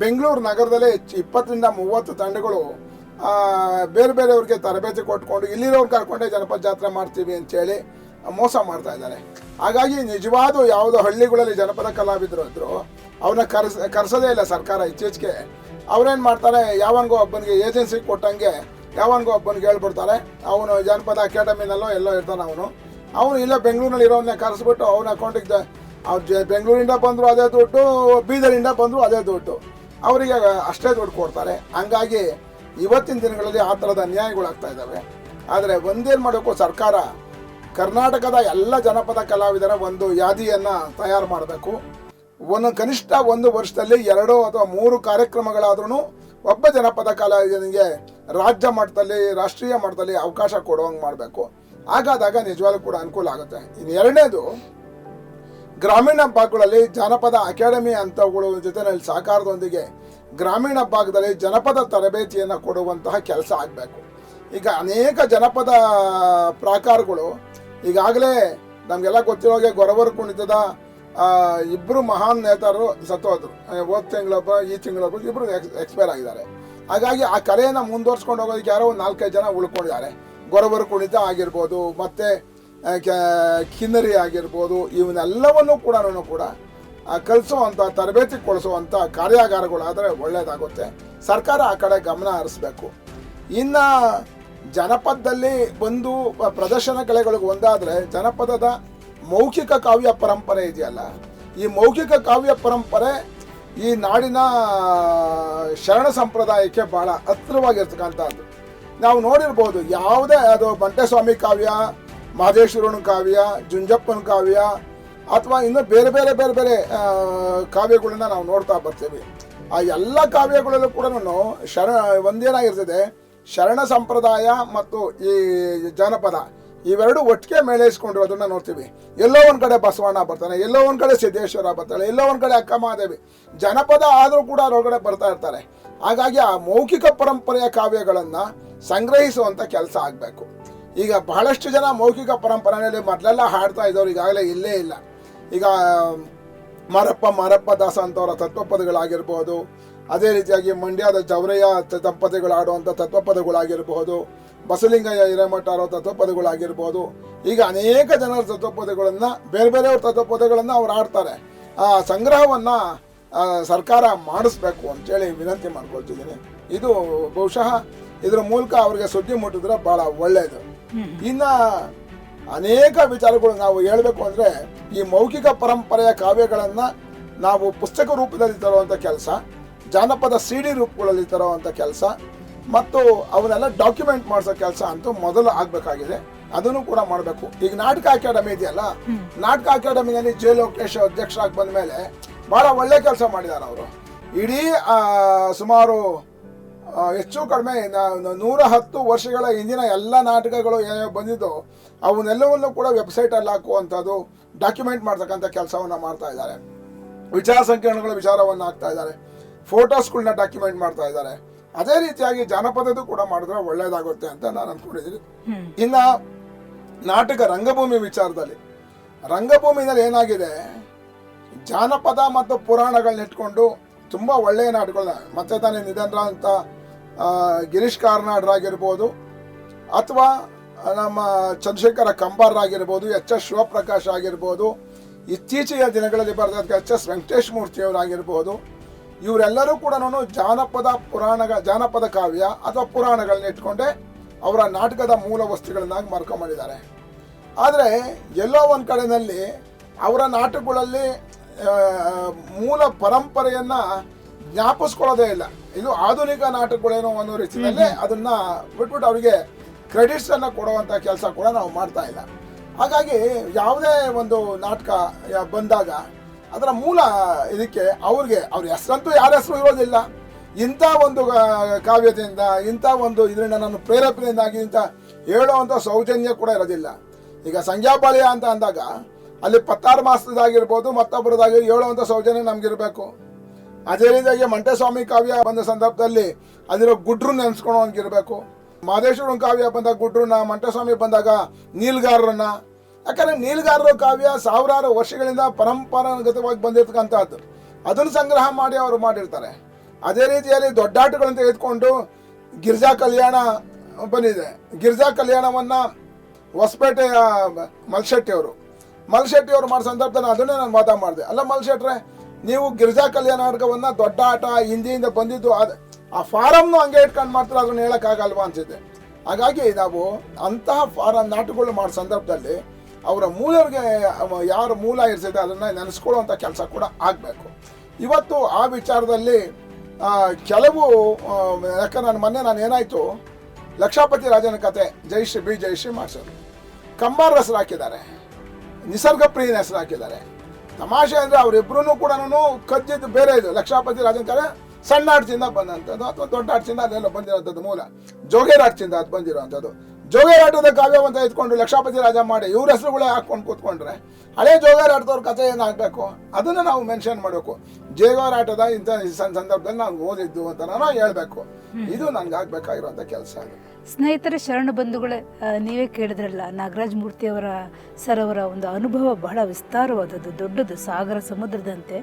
ಬೆಂಗಳೂರು ನಗರದಲ್ಲೇ 20-30 ತಂಡಗಳು ಬೇರೆ ಬೇರೆಯವ್ರಿಗೆ ತರಬೇತಿ ಕೊಟ್ಕೊಂಡು ಇಲ್ಲಿರೋರು ಕರ್ಕೊಂಡೇ ಜನಪದ ಜಾತ್ರೆ ಮಾಡ್ತೀವಿ ಅಂತೇಳಿ ಮೋಸ ಮಾಡ್ತಾ ಇದ್ದಾರೆ. ಹಾಗಾಗಿ ನಿಜವಾದ ಯಾವುದೋ ಹಳ್ಳಿಗಳಲ್ಲಿ ಜನಪದ ಕಲಾವಿದರು ಇದ್ರು ಅವ್ರನ್ನ ಕರ್ಸೋದೇ ಇಲ್ಲ ಸರ್ಕಾರ. ಇತ್ತೀಚೆಗೆ ಅವ್ರೇನು ಮಾಡ್ತಾರೆ, ಯಾವನಿಗೋ ಒಬ್ಬನಿಗೆ ಏಜೆನ್ಸಿ ಕೊಟ್ಟಂಗೆ ಯಾವನಿಗೋ ಒಬ್ಬನಿಗೆ ಹೇಳ್ಬಿಡ್ತಾರೆ, ಅವನು ಜನಪದ ಅಕಾಡೆಮಿನಲ್ಲೋ ಎಲ್ಲೋ ಇರ್ತಾನೆ, ಅವನು ಇಲ್ಲ ಬೆಂಗಳೂರಿನಲ್ಲಿ ಇರೋವನ್ನೇ ಕರೆಸ್ಬಿಟ್ಟು ಅವನ ಅಕೌಂಟಿಗೆ ಅವ್ರು ಬೆಂಗಳೂರಿಂದ ಬಂದರು ಅದೇ ದುಡ್ಡು, ಬೀದರಿಂದ ಬಂದರು ಅದೇ ದುಡ್ಡು, ಅವರಿಗೆ ಅಷ್ಟೇ ದುಡ್ಡು ಕೊಡ್ತಾರೆ. ಹಂಗಾಗಿ ಇವತ್ತಿನ ದಿನಗಳಲ್ಲಿ ಆ ಥರದ ಅನ್ಯಾಯಗಳಾಗ್ತಾ ಇದ್ದಾವೆ. ಆದರೆ ಒಂದೇನು ಮಾಡಬೇಕು, ಸರ್ಕಾರ ಕರ್ನಾಟಕದ ಎಲ್ಲ ಜನಪದ ಕಲಾವಿದರ ಒಂದು ಯಾದಿಯನ್ನು ತಯಾರು ಮಾಡಬೇಕು. ಕನಿಷ್ಠ ಒಂದು ವರ್ಷದಲ್ಲಿ 2 ಅಥವಾ 3 ಕಾರ್ಯಕ್ರಮಗಳಾದ್ರೂ ಒಬ್ಬ ಜನಪದ ಕಲಾವಿದನಿಗೆ ರಾಜ್ಯ ಮಟ್ಟದಲ್ಲಿ ರಾಷ್ಟ್ರೀಯ ಮಟ್ಟದಲ್ಲಿ ಅವಕಾಶ ಕೊಡುವಂಗೆ ಮಾಡಬೇಕು. ಹಾಗಾದಾಗ ನಿಜವಾಗ್ಲೂ ಕೂಡ ಅನುಕೂಲ ಆಗುತ್ತೆ. ಇನ್ನು ಎರಡನೇದು, ಗ್ರಾಮೀಣ ಭಾಗಗಳಲ್ಲಿ ಜಾನಪದ ಅಕಾಡೆಮಿ ಅಂತವುಗಳ ಜೊತೆಯಲ್ಲಿ ಸಹಕಾರದೊಂದಿಗೆ ಗ್ರಾಮೀಣ ಭಾಗದಲ್ಲಿ ಜನಪದ ತರಬೇತಿಯನ್ನು ಕೊಡುವಂತಹ ಕೆಲಸ ಆಗಬೇಕು. ಈಗ ಅನೇಕ ಜನಪದ ಪ್ರಾಕಾರಗಳು ಈಗಾಗಲೇ ನಮಗೆಲ್ಲ ಗೊತ್ತಿರೋಗೆ ಗೊರವರ ಕುಣಿತದ 2 ಮಹಾನ್ ನೇತಾರರು ಸತ್ತೋದ್ರು. ಹೋದ ತಿಂಗಳೊಬ್ಬ, ಈ ತಿಂಗಳೊಬ್ಬ, 2 ಎಕ್ಸ್ಪೈರ್ ಆಗಿದ್ದಾರೆ. ಹಾಗಾಗಿ ಆ ಕಲೆಯನ್ನು ಮುಂದುವರ್ಸ್ಕೊಂಡು ಹೋಗೋದಕ್ಕೆ ಯಾರೋ 4-5 ಜನ ಉಳ್ಕೊಂಡಿದ್ದಾರೆ. ಗೊರವರ ಕುಣಿತ ಆಗಿರ್ಬೋದು, ಮತ್ತು ಕಿನ್ನರಿ ಆಗಿರ್ಬೋದು, ಇವನ್ನೆಲ್ಲವನ್ನೂ ಕೂಡ ಕಲಿಸುವಂಥ ತರಬೇತಿ ಕೊಡಿಸುವಂಥ ಕಾರ್ಯಾಗಾರಗಳಾದರೆ ಒಳ್ಳೆಯದಾಗುತ್ತೆ. ಸರ್ಕಾರ ಆ ಕಡೆ ಗಮನ ಹರಿಸ್ಬೇಕು. ಇನ್ನು ಜನಪದದಲ್ಲಿ ಒಂದು ಪ್ರದರ್ಶನ ಕಲೆಗಳಿಗೆ ಒಂದಾದರೆ ಜನಪದದ ಮೌಖಿಕ ಕಾವ್ಯ ಪರಂಪರೆ ಇದೆಯಲ್ಲ, ಈ ಮೌಖಿಕ ಕಾವ್ಯ ಪರಂಪರೆ ಈ ನಾಡಿನ ಶರಣ ಸಂಪ್ರದಾಯಕ್ಕೆ ಭಾಳ ಹತ್ತಿರವಾಗಿರ್ತಕ್ಕಂಥದ್ದು. ನಾವು ನೋಡಿರ್ಬೋದು, ಯಾವುದೇ ಅದು ಬಂಟೆಸ್ವಾಮಿ ಕಾವ್ಯ, ಮಹದೇಶ್ವರನ ಕಾವ್ಯ, ಜುಂಜಪ್ಪನ ಕಾವ್ಯ, ಅಥವಾ ಇನ್ನು ಬೇರೆ ಬೇರೆ ಬೇರೆ ಬೇರೆ ಕಾವ್ಯಗಳನ್ನ ನಾವು ನೋಡ್ತಾ ಬರ್ತೀವಿ. ಆ ಎಲ್ಲ ಕಾವ್ಯಗಳಲ್ಲೂ ಕೂಡ ಒಂದೇನಾಗಿರ್ತದೆ, ಶರಣ ಸಂಪ್ರದಾಯ ಮತ್ತು ಈ ಜಾನಪದ ಇವೆರಡು ಒಟ್ಟಿಗೆ ಮೇಳೈಸ್ಕೊಂಡಿರೋದನ್ನ ನೋಡ್ತೀವಿ. ಎಲ್ಲೋ ಒಂದು ಕಡೆ ಬಸವಣ್ಣ ಬರ್ತಾನೆ, ಎಲ್ಲೋ ಒಂದು ಕಡೆ ಸಿದ್ದೇಶ್ವರ ಬರ್ತಾಳೆ, ಎಲ್ಲೋ ಒಂದು ಕಡೆ ಅಕ್ಕ ಮಹಾದೇವಿ, ಜನಪದ ಆದರೂ ಕೂಡ ಅದರೊಳಗಡೆ ಬರ್ತಾ ಇರ್ತಾರೆ. ಹಾಗಾಗಿ ಆ ಮೌಖಿಕ ಪರಂಪರೆಯ ಕಾವ್ಯಗಳನ್ನು ಸಂಗ್ರಹಿಸುವಂಥ ಕೆಲಸ ಆಗಬೇಕು. ಈಗ ಬಹಳಷ್ಟು ಜನ ಮೌಖಿಕ ಪರಂಪರೆಯಲ್ಲಿ ಮೊದಲೆಲ್ಲ ಹಾಡ್ತಾ ಇದ್ದವ್ರು ಈಗಾಗಲೇ ಇಲ್ಲೇ ಇಲ್ಲ. ಈಗ ಮಾರಪ್ಪ ದಾಸ ಅಂತವರ ತತ್ವಪದಗಳಾಗಿರ್ಬೋದು, ಅದೇ ರೀತಿಯಾಗಿ ಮಂಡ್ಯದ ಜವರಯ್ಯ ದಂಪತಿಗಳು ಆಡುವಂಥ ತತ್ವಪದಗಳಾಗಿರ್ಬೋದು, ಬಸಲಿಂಗಯ್ಯ ಹಿರೇಮಠ ಅವರ ತತ್ವಪದಗಳಾಗಿರ್ಬೋದು, ಈಗ ಅನೇಕ ಜನರ ತತ್ವಪದಗಳನ್ನು ಬೇರೆ ಬೇರೆಯವ್ರ ತತ್ವಪದಗಳನ್ನು ಅವ್ರು ಆಡ್ತಾರೆ. ಆ ಸಂಗ್ರಹವನ್ನು ಸರ್ಕಾರ ಮಾಡಿಸ್ಬೇಕು ಅಂತೇಳಿ ವಿನಂತಿ ಮಾಡ್ಕೊಳ್ತಿದ್ದೀನಿ. ಇದು ಬಹುಶಃ ಇದರ ಮೂಲಕ ಅವ್ರಿಗೆ ಸುದ್ದಿ ಮುಟ್ಟಿದ್ರೆ ಭಾಳ ಒಳ್ಳೆಯದು. ಇನ್ನು ಅನೇಕ ವಿಚಾರಗಳು ನಾವು ಹೇಳಬೇಕು ಅಂದರೆ, ಈ ಮೌಖಿಕ ಪರಂಪರೆಯ ಕಾವ್ಯಗಳನ್ನು ನಾವು ಪುಸ್ತಕ ರೂಪದಲ್ಲಿ ತರುವಂಥ ಕೆಲಸ, ಜಾನಪದ CD ರೂಪಗಳಲ್ಲಿ ತರುವಂಥ ಕೆಲಸ, ಮತ್ತು ಅವನ್ನೆಲ್ಲ ಡಾಕ್ಯುಮೆಂಟ್ ಮಾಡಿಸೋ ಕೆಲಸ ಅಂತೂ ಮೊದಲು ಆಗಬೇಕಾಗಿದೆ. ಅದನ್ನು ಕೂಡ ಮಾಡಬೇಕು. ಈಗ ನಾಟಕ ಅಕಾಡೆಮಿ ಇದೆಯಲ್ಲ, ನಾಟಕ ಅಕಾಡೆಮಿನಲ್ಲಿ ಜೆ ಲೋಕೇಶ್ ಅಧ್ಯಕ್ಷರಾಗಿ ಬಂದ ಮೇಲೆ ಭಾಳ ಒಳ್ಳೆ ಕೆಲಸ ಮಾಡಿದ್ದಾರೆ ಅವರು. ಇಡೀ ಸುಮಾರು ಹೆಚ್ಚು ಕಡಿಮೆ 110 ವರ್ಷಗಳ ಹಿಂದಿನ ಎಲ್ಲ ನಾಟಕಗಳು ಏನೇನು ಬಂದಿದ್ದು ಅವನ್ನೆಲ್ಲವನ್ನೂ ಕೂಡ ವೆಬ್ಸೈಟಲ್ಲಿ ಹಾಕುವಂಥದ್ದು, ಡಾಕ್ಯುಮೆಂಟ್ ಮಾಡ್ತಕ್ಕಂಥ ಕೆಲಸವನ್ನು ಮಾಡ್ತಾ ಇದ್ದಾರೆ. ವಿಚಾರ ಸಂಕಿರಣಗಳ ವಿಚಾರವನ್ನು ಹಾಕ್ತಾ ಇದ್ದಾರೆ, ಫೋಟೋಸ್ಗಳನ್ನ ಡಾಕ್ಯುಮೆಂಟ್ ಮಾಡ್ತಾ ಇದ್ದಾರೆ. ಅದೇ ರೀತಿಯಾಗಿ ಜಾನಪದದ್ದು ಕೂಡ ಮಾಡಿದ್ರೆ ಒಳ್ಳೇದಾಗುತ್ತೆ ಅಂತ ನಾನು ಅಂದ್ಕೊಂಡಿದ್ದೀನಿ. ಇನ್ನು ನಾಟಕ ರಂಗಭೂಮಿ ವಿಚಾರದಲ್ಲಿ, ರಂಗಭೂಮಿನಲ್ಲಿ ಏನಾಗಿದೆ, ಜಾನಪದ ಮತ್ತು ಪುರಾಣಗಳನ್ನ ಇಟ್ಕೊಂಡು ತುಂಬ ಒಳ್ಳೆಯ ನಾಟಕಗಳನ್ನ, ಮತ್ತೆ ತಾನೇ ನಿಧನರಾದಂಥ ಗಿರೀಶ್ ಕಾರ್ನಾಡ್ರಾಗಿರ್ಬೋದು, ಅಥವಾ ನಮ್ಮ ಚಂದ್ರಶೇಖರ ಕಂಬಾರ್ರಾಗಿರ್ಬೋದು, ಎಚ್ ಎಸ್ ಶಿವಪ್ರಕಾಶ್ ಆಗಿರ್ಬೋದು, ಇತ್ತೀಚಿನ ದಿನಗಳಲ್ಲಿ ಬರೆದ ಎಚ್.ಎಸ್. ವೆಂಕಟೇಶ್ ಮೂರ್ತಿಯವರಾಗಿರ್ಬೋದು, ಇವರೆಲ್ಲರೂ ಕೂಡ ಜಾನಪದ ಕಾವ್ಯ ಅಥವಾ ಪುರಾಣಗಳನ್ನ ಇಟ್ಕೊಂಡೆ ಅವರ ನಾಟಕದ ಮೂಲ ವಸ್ತುಗಳನ್ನಾಗಿ ಮಾರ್ಕೊಂಡ್ಬಂದಿದ್ದಾರೆ. ಆದರೆ ಎಲ್ಲೋ ಒಂದು ಕಡೆಯಲ್ಲಿ ಅವರ ನಾಟಕಗಳಲ್ಲಿ ಮೂಲ ಪರಂಪರೆಯನ್ನು ಜ್ಞಾಪಿಸ್ಕೊಳ್ಳೋದೇ ಇಲ್ಲ. ಇದು ಆಧುನಿಕ ನಾಟಕಗಳೇನೋ ಅನ್ನೋ ರೀತಿಯಲ್ಲೇ ಅದನ್ನು ಬಿಟ್ಬಿಟ್ಟು ಅವರಿಗೆ ಕ್ರೆಡಿಟ್ಸನ್ನು ಕೊಡುವಂಥ ಕೆಲಸ ಕೂಡ ನಾವು ಮಾಡ್ತಾ ಇಲ್ಲ. ಹಾಗಾಗಿ ಯಾವುದೇ ಒಂದು ನಾಟಕ ಬಂದಾಗ ಅದರ ಮೂಲ ಇದಕ್ಕೆ ಅವ್ರ ಹೆಸರಂತೂ ಯಾರ ಹೆಸರು ಇರೋದಿಲ್ಲ. ಇಂಥ ಒಂದು ಕಾವ್ಯದಿಂದ, ಇಂಥ ಒಂದು ಇದರಿಂದ ನನ್ನ ಪ್ರೇರೇಪಣೆಯಿಂದಾಗಿ ಇಂಥ ಹೇಳುವಂಥ ಸೌಜನ್ಯ ಕೂಡ ಇರೋದಿಲ್ಲ. ಈಗ ಸಂಖ್ಯಾಪಾಳ್ಯ ಅಂತ ಅಂದಾಗ ಅಲ್ಲಿ 16 ಮಾಸದಾಗಿರ್ಬೋದು, ಮತ್ತೊಬ್ಬರದಾಗಿ ಹೇಳುವಂಥ ಸೌಜನ್ಯ ನಮಗಿರಬೇಕು. ಅದೇ ರೀತಿಯಾಗಿ ಮಂಟೇಸ್ವಾಮಿ ಕಾವ್ಯ ಬಂದ ಸಂದರ್ಭದಲ್ಲಿ ಅಲ್ಲಿರೋ ಗುಡ್ರು ನೆನೆಸ್ಕೊಳ್ಳೋಂಗಿರಬೇಕು. ಮಹದೇಶ್ವರನ ಕಾವ್ಯ ಬಂದಾಗ ಗುಡ್ರನ್ನ, ಮಂಟೇಸ್ವಾಮಿ ಬಂದಾಗ ನೀಲ್ಗಾರರನ್ನ. ಯಾಕಂದರೆ ನೀಲ್ಗಾರರ ಕಾವ್ಯ ಸಾವಿರಾರು ವರ್ಷಗಳಿಂದ ಪರಂಪರಾಗತವಾಗಿ ಬಂದಿರ್ತಕ್ಕಂಥದ್ದು, ಅದನ್ನು ಸಂಗ್ರಹ ಮಾಡಿ ಅವರು ಮಾಡಿರ್ತಾರೆ. ಅದೇ ರೀತಿಯಲ್ಲಿ ದೊಡ್ಡಾಟಗಳನ್ನು ತೆಗೆದುಕೊಂಡು ಗಿರಿಜಾ ಕಲ್ಯಾಣ ಬಂದಿದೆ. ಗಿರಿಜಾ ಕಲ್ಯಾಣವನ್ನು ಹೊಸಪೇಟೆಯ ಮಲ್ಶೆಟ್ಟಿಯವರು ಮಲ್ಶೆಟ್ಟಿ ಅವರು ಮಾಡೋ ಸಂದರ್ಭದಲ್ಲಿ ಅದನ್ನೇ ನಾನು ವಾದ ಮಾಡಿದೆ. ಅಲ್ಲ ಮಲ್ಶೆಟ್ರೆ, ನೀವು ಗಿರಿಜಾ ಕಲ್ಯಾಣವನ್ನ ದೊಡ್ಡ ಆಟ ಹಿಂದಿಯಿಂದ ಬಂದಿದ್ದು ಆ ಫಾರಮ್ನು ಹಂಗೆ ಇಟ್ಕೊಂಡು ಮಾಡ್ತಾರೆ, ಅದನ್ನ ಹೇಳೋಕ್ಕಾಗಲ್ವಾ ಅನ್ಸಿದೆ. ಹಾಗಾಗಿ ನಾವು ಅಂತಹ ನಾಟಕಗಳು ಮಾಡೋ ಸಂದರ್ಭದಲ್ಲಿ ಅವರ ಮೂಲರಿಗೆ ಯಾರ ಮೂಲ ಇರಿಸಿದೆ ಅದನ್ನು ನೆನೆಸ್ಕೊಳ್ಳುವಂಥ ಕೆಲಸ ಕೂಡ ಆಗಬೇಕು. ಇವತ್ತು ಆ ವಿಚಾರದಲ್ಲಿ ಕೆಲವು ಯಾಕಂದ್ರೆ ನಾನು ಏನಾಯಿತು, ಲಕ್ಷಾಪತಿ ರಾಜನ ಕತೆ ಜಯಶ್ರೀ ಮಾಡಿಸೋದು, ಕಂಬಾರ ಹೆಸರು ಹಾಕಿದ್ದಾರೆ, ನಿಸರ್ಗ ಪ್ರಿಯನ ಹೆಸರು ಹಾಕಿದ್ದಾರೆ. ತಮಾಷೆ ಅಂದರೆ ಅವರಿಬ್ಬರೂ ಕೂಡ ಕದ್ದಿದ್ದು ಬೇರೆ ಇದು. ಲಕ್ಷಾಪತಿ ರಾಜನ ಕತೆ ಸಣ್ಣ ಆಟದಿಂದ ಬಂದಂಥದ್ದು ಅಥವಾ ದೊಡ್ಡ ಆಟದಿಂದ ಅದೆಲ್ಲ ಬಂದಿರೋಂಥದ್ದು ಮೂಲ ಜೋಗೇರಾಟದಿಂದ ಅದು ಬಂದಿರೋವಂಥದ್ದು. ಜೋಗೇರಾಟದ ಕಾವ್ಯವಂತ ಎತ್ಕೊಂಡು ಲಕ್ಷಾಪತಿ ರಾಜ ಮಾಡಿ ಇವ್ರ ಹೆಸರುಗಳೇ ಹಾಕ್ಕೊಂಡು ಕೂತ್ಕೊಂಡ್ರೆ ಹಳೆ ಜೋಗೇರಾಟದವ್ರ ಕಥೆ ಏನಾಗಬೇಕು ಅದನ್ನು ನಾವು ಮೆನ್ಷನ್ ಮಾಡಬೇಕು. ಜೋಗೇರಾಟದ ಇಂಥ ಸಂದರ್ಭದಲ್ಲಿ ನಾನು ಓದಿದ್ದು ಅಂತ ನಾನು ಹೇಳ್ಬೇಕು. ಇದು ನನ್ಗೆ ಆಗ್ಬೇಕಾಗಿರುವಂಥ ಕೆಲಸ ಅದು. ಸ್ನೇಹಿತರೆ, ಶರಣ ಬಂಧುಗಳೇ, ನೀವೇ ಕೇಳಿದ್ರಲ್ಲ, ನಾಗರಾಜ ಮೂರ್ತಿಯವರ ಅವರ ಒಂದು ಅನುಭವ ಬಹಳ ವಿಸ್ತಾರವಾದದ್ದು, ದೊಡ್ಡದು, ಸಾಗರ ಸಮುದ್ರದಂತೆ.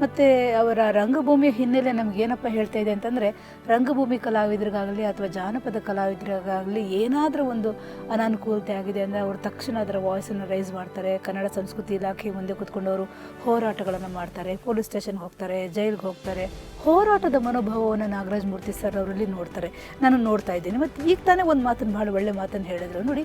ಮತ್ತು ಅವರ ರಂಗಭೂಮಿಯ ಹಿನ್ನೆಲೆ ನಮಗೇನಪ್ಪ ಹೇಳ್ತಾ ಇದೆ ಅಂತಂದರೆ, ರಂಗಭೂಮಿ ಕಲಾವಿದರಿಗಾಗಲಿ ಅಥವಾ ಜಾನಪದ ಕಲಾವಿದರಿಗಾಗಲಿ ಏನಾದರೂ ಒಂದು ಅನಾನುಕೂಲತೆ ಆಗಿದೆ ಅಂದರೆ ಅವರು ತಕ್ಷಣ ಅದರ ವಾಯ್ಸನ್ನು ರೈಸ್ ಮಾಡ್ತಾರೆ. ಕನ್ನಡ ಸಂಸ್ಕೃತಿ ಇಲಾಖೆ ಮುಂದೆ ಕೂತ್ಕೊಂಡು ಅವರು ಹೋರಾಟಗಳನ್ನು ಮಾಡ್ತಾರೆ, ಪೊಲೀಸ್ ಸ್ಟೇಷನ್ಗೆ ಹೋಗ್ತಾರೆ, ಜೈಲಿಗೆ ಹೋಗ್ತಾರೆ. ಹೋರಾಟದ ಮನೋಭಾವವನ್ನು ನಾಗರಾಜ ಮೂರ್ತಿ ಸರ್ ಅವರಲ್ಲಿ ನೋಡ್ತಾರೆ, ನಾನು ನೋಡ್ತಾ ಇದ್ದೀನಿ. ಮತ್ತು ಈಗ ತಾನೇ ಒಂದು ಮಾತನ್ನು ಭಾಳ ಒಳ್ಳೆ ಮಾತನ್ನು ಹೇಳಿದ್ರು ನೋಡಿ,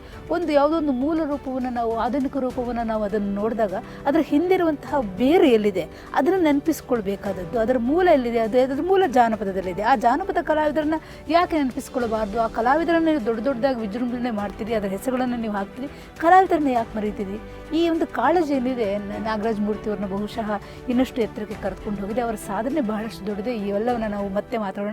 ಯಾವುದೋ ಒಂದು ಮೂಲ ರೂಪವನ್ನು ನಾವು, ಆಧುನಿಕ ರೂಪವನ್ನು ನಾವು ಅದನ್ನು ನೋಡಿದಾಗ ಅದರ ಹಿಂದಿರುವಂತಹ ಬೇರೆ ಎಲ್ಲಿದೆ ಅದನ್ನು ನೆನಪಿಸ್ಕೊಳ್ಬೇಕಾದದ್ದು. ಅದರ ಮೂಲ ಎಲ್ಲಿದೆ, ಅದರ ಮೂಲ ಜಾನಪದದಲ್ಲಿದೆ. ಆ ಜಾನಪದ ಕಲಾವಿದರನ್ನ ಯಾಕೆ ನೆನಪಿಸ್ಕೊಳ್ಬಾರ್ದು? ಆ ಕಲಾವಿದರನ್ನ ದೊಡ್ಡದಾಗಿ ವಿಜೃಂಭಣೆ ಮಾಡ್ತೀರಿ, ಅದರ ಹೆಸರುಗಳನ್ನು ನೀವು ಹಾಕ್ತೀರಿ, ಕಲಾವಿದರನ್ನ ಯಾಕೆ ಮರೀತೀರಿ? ಈ ಒಂದು ಕಾಳಜಿ ಏನಿದೆ ನಾಗರಾಜ ಮೂರ್ತಿಯವ್ರನ್ನ ಬಹುಶಃ ಇನ್ನಷ್ಟು ಎತ್ತರಕ್ಕೆ ಕರೆದುಕೊಂಡು ಹೋಗಿದೆ. ಅವರ ಸಾಧನೆ ಬಹಳಷ್ಟು ದೊಡ್ಡದೆ. ಇವೆಲ್ಲವನ್ನು ನಾವು ಮತ್ತೆ ಮಾತಾಡೋಣ.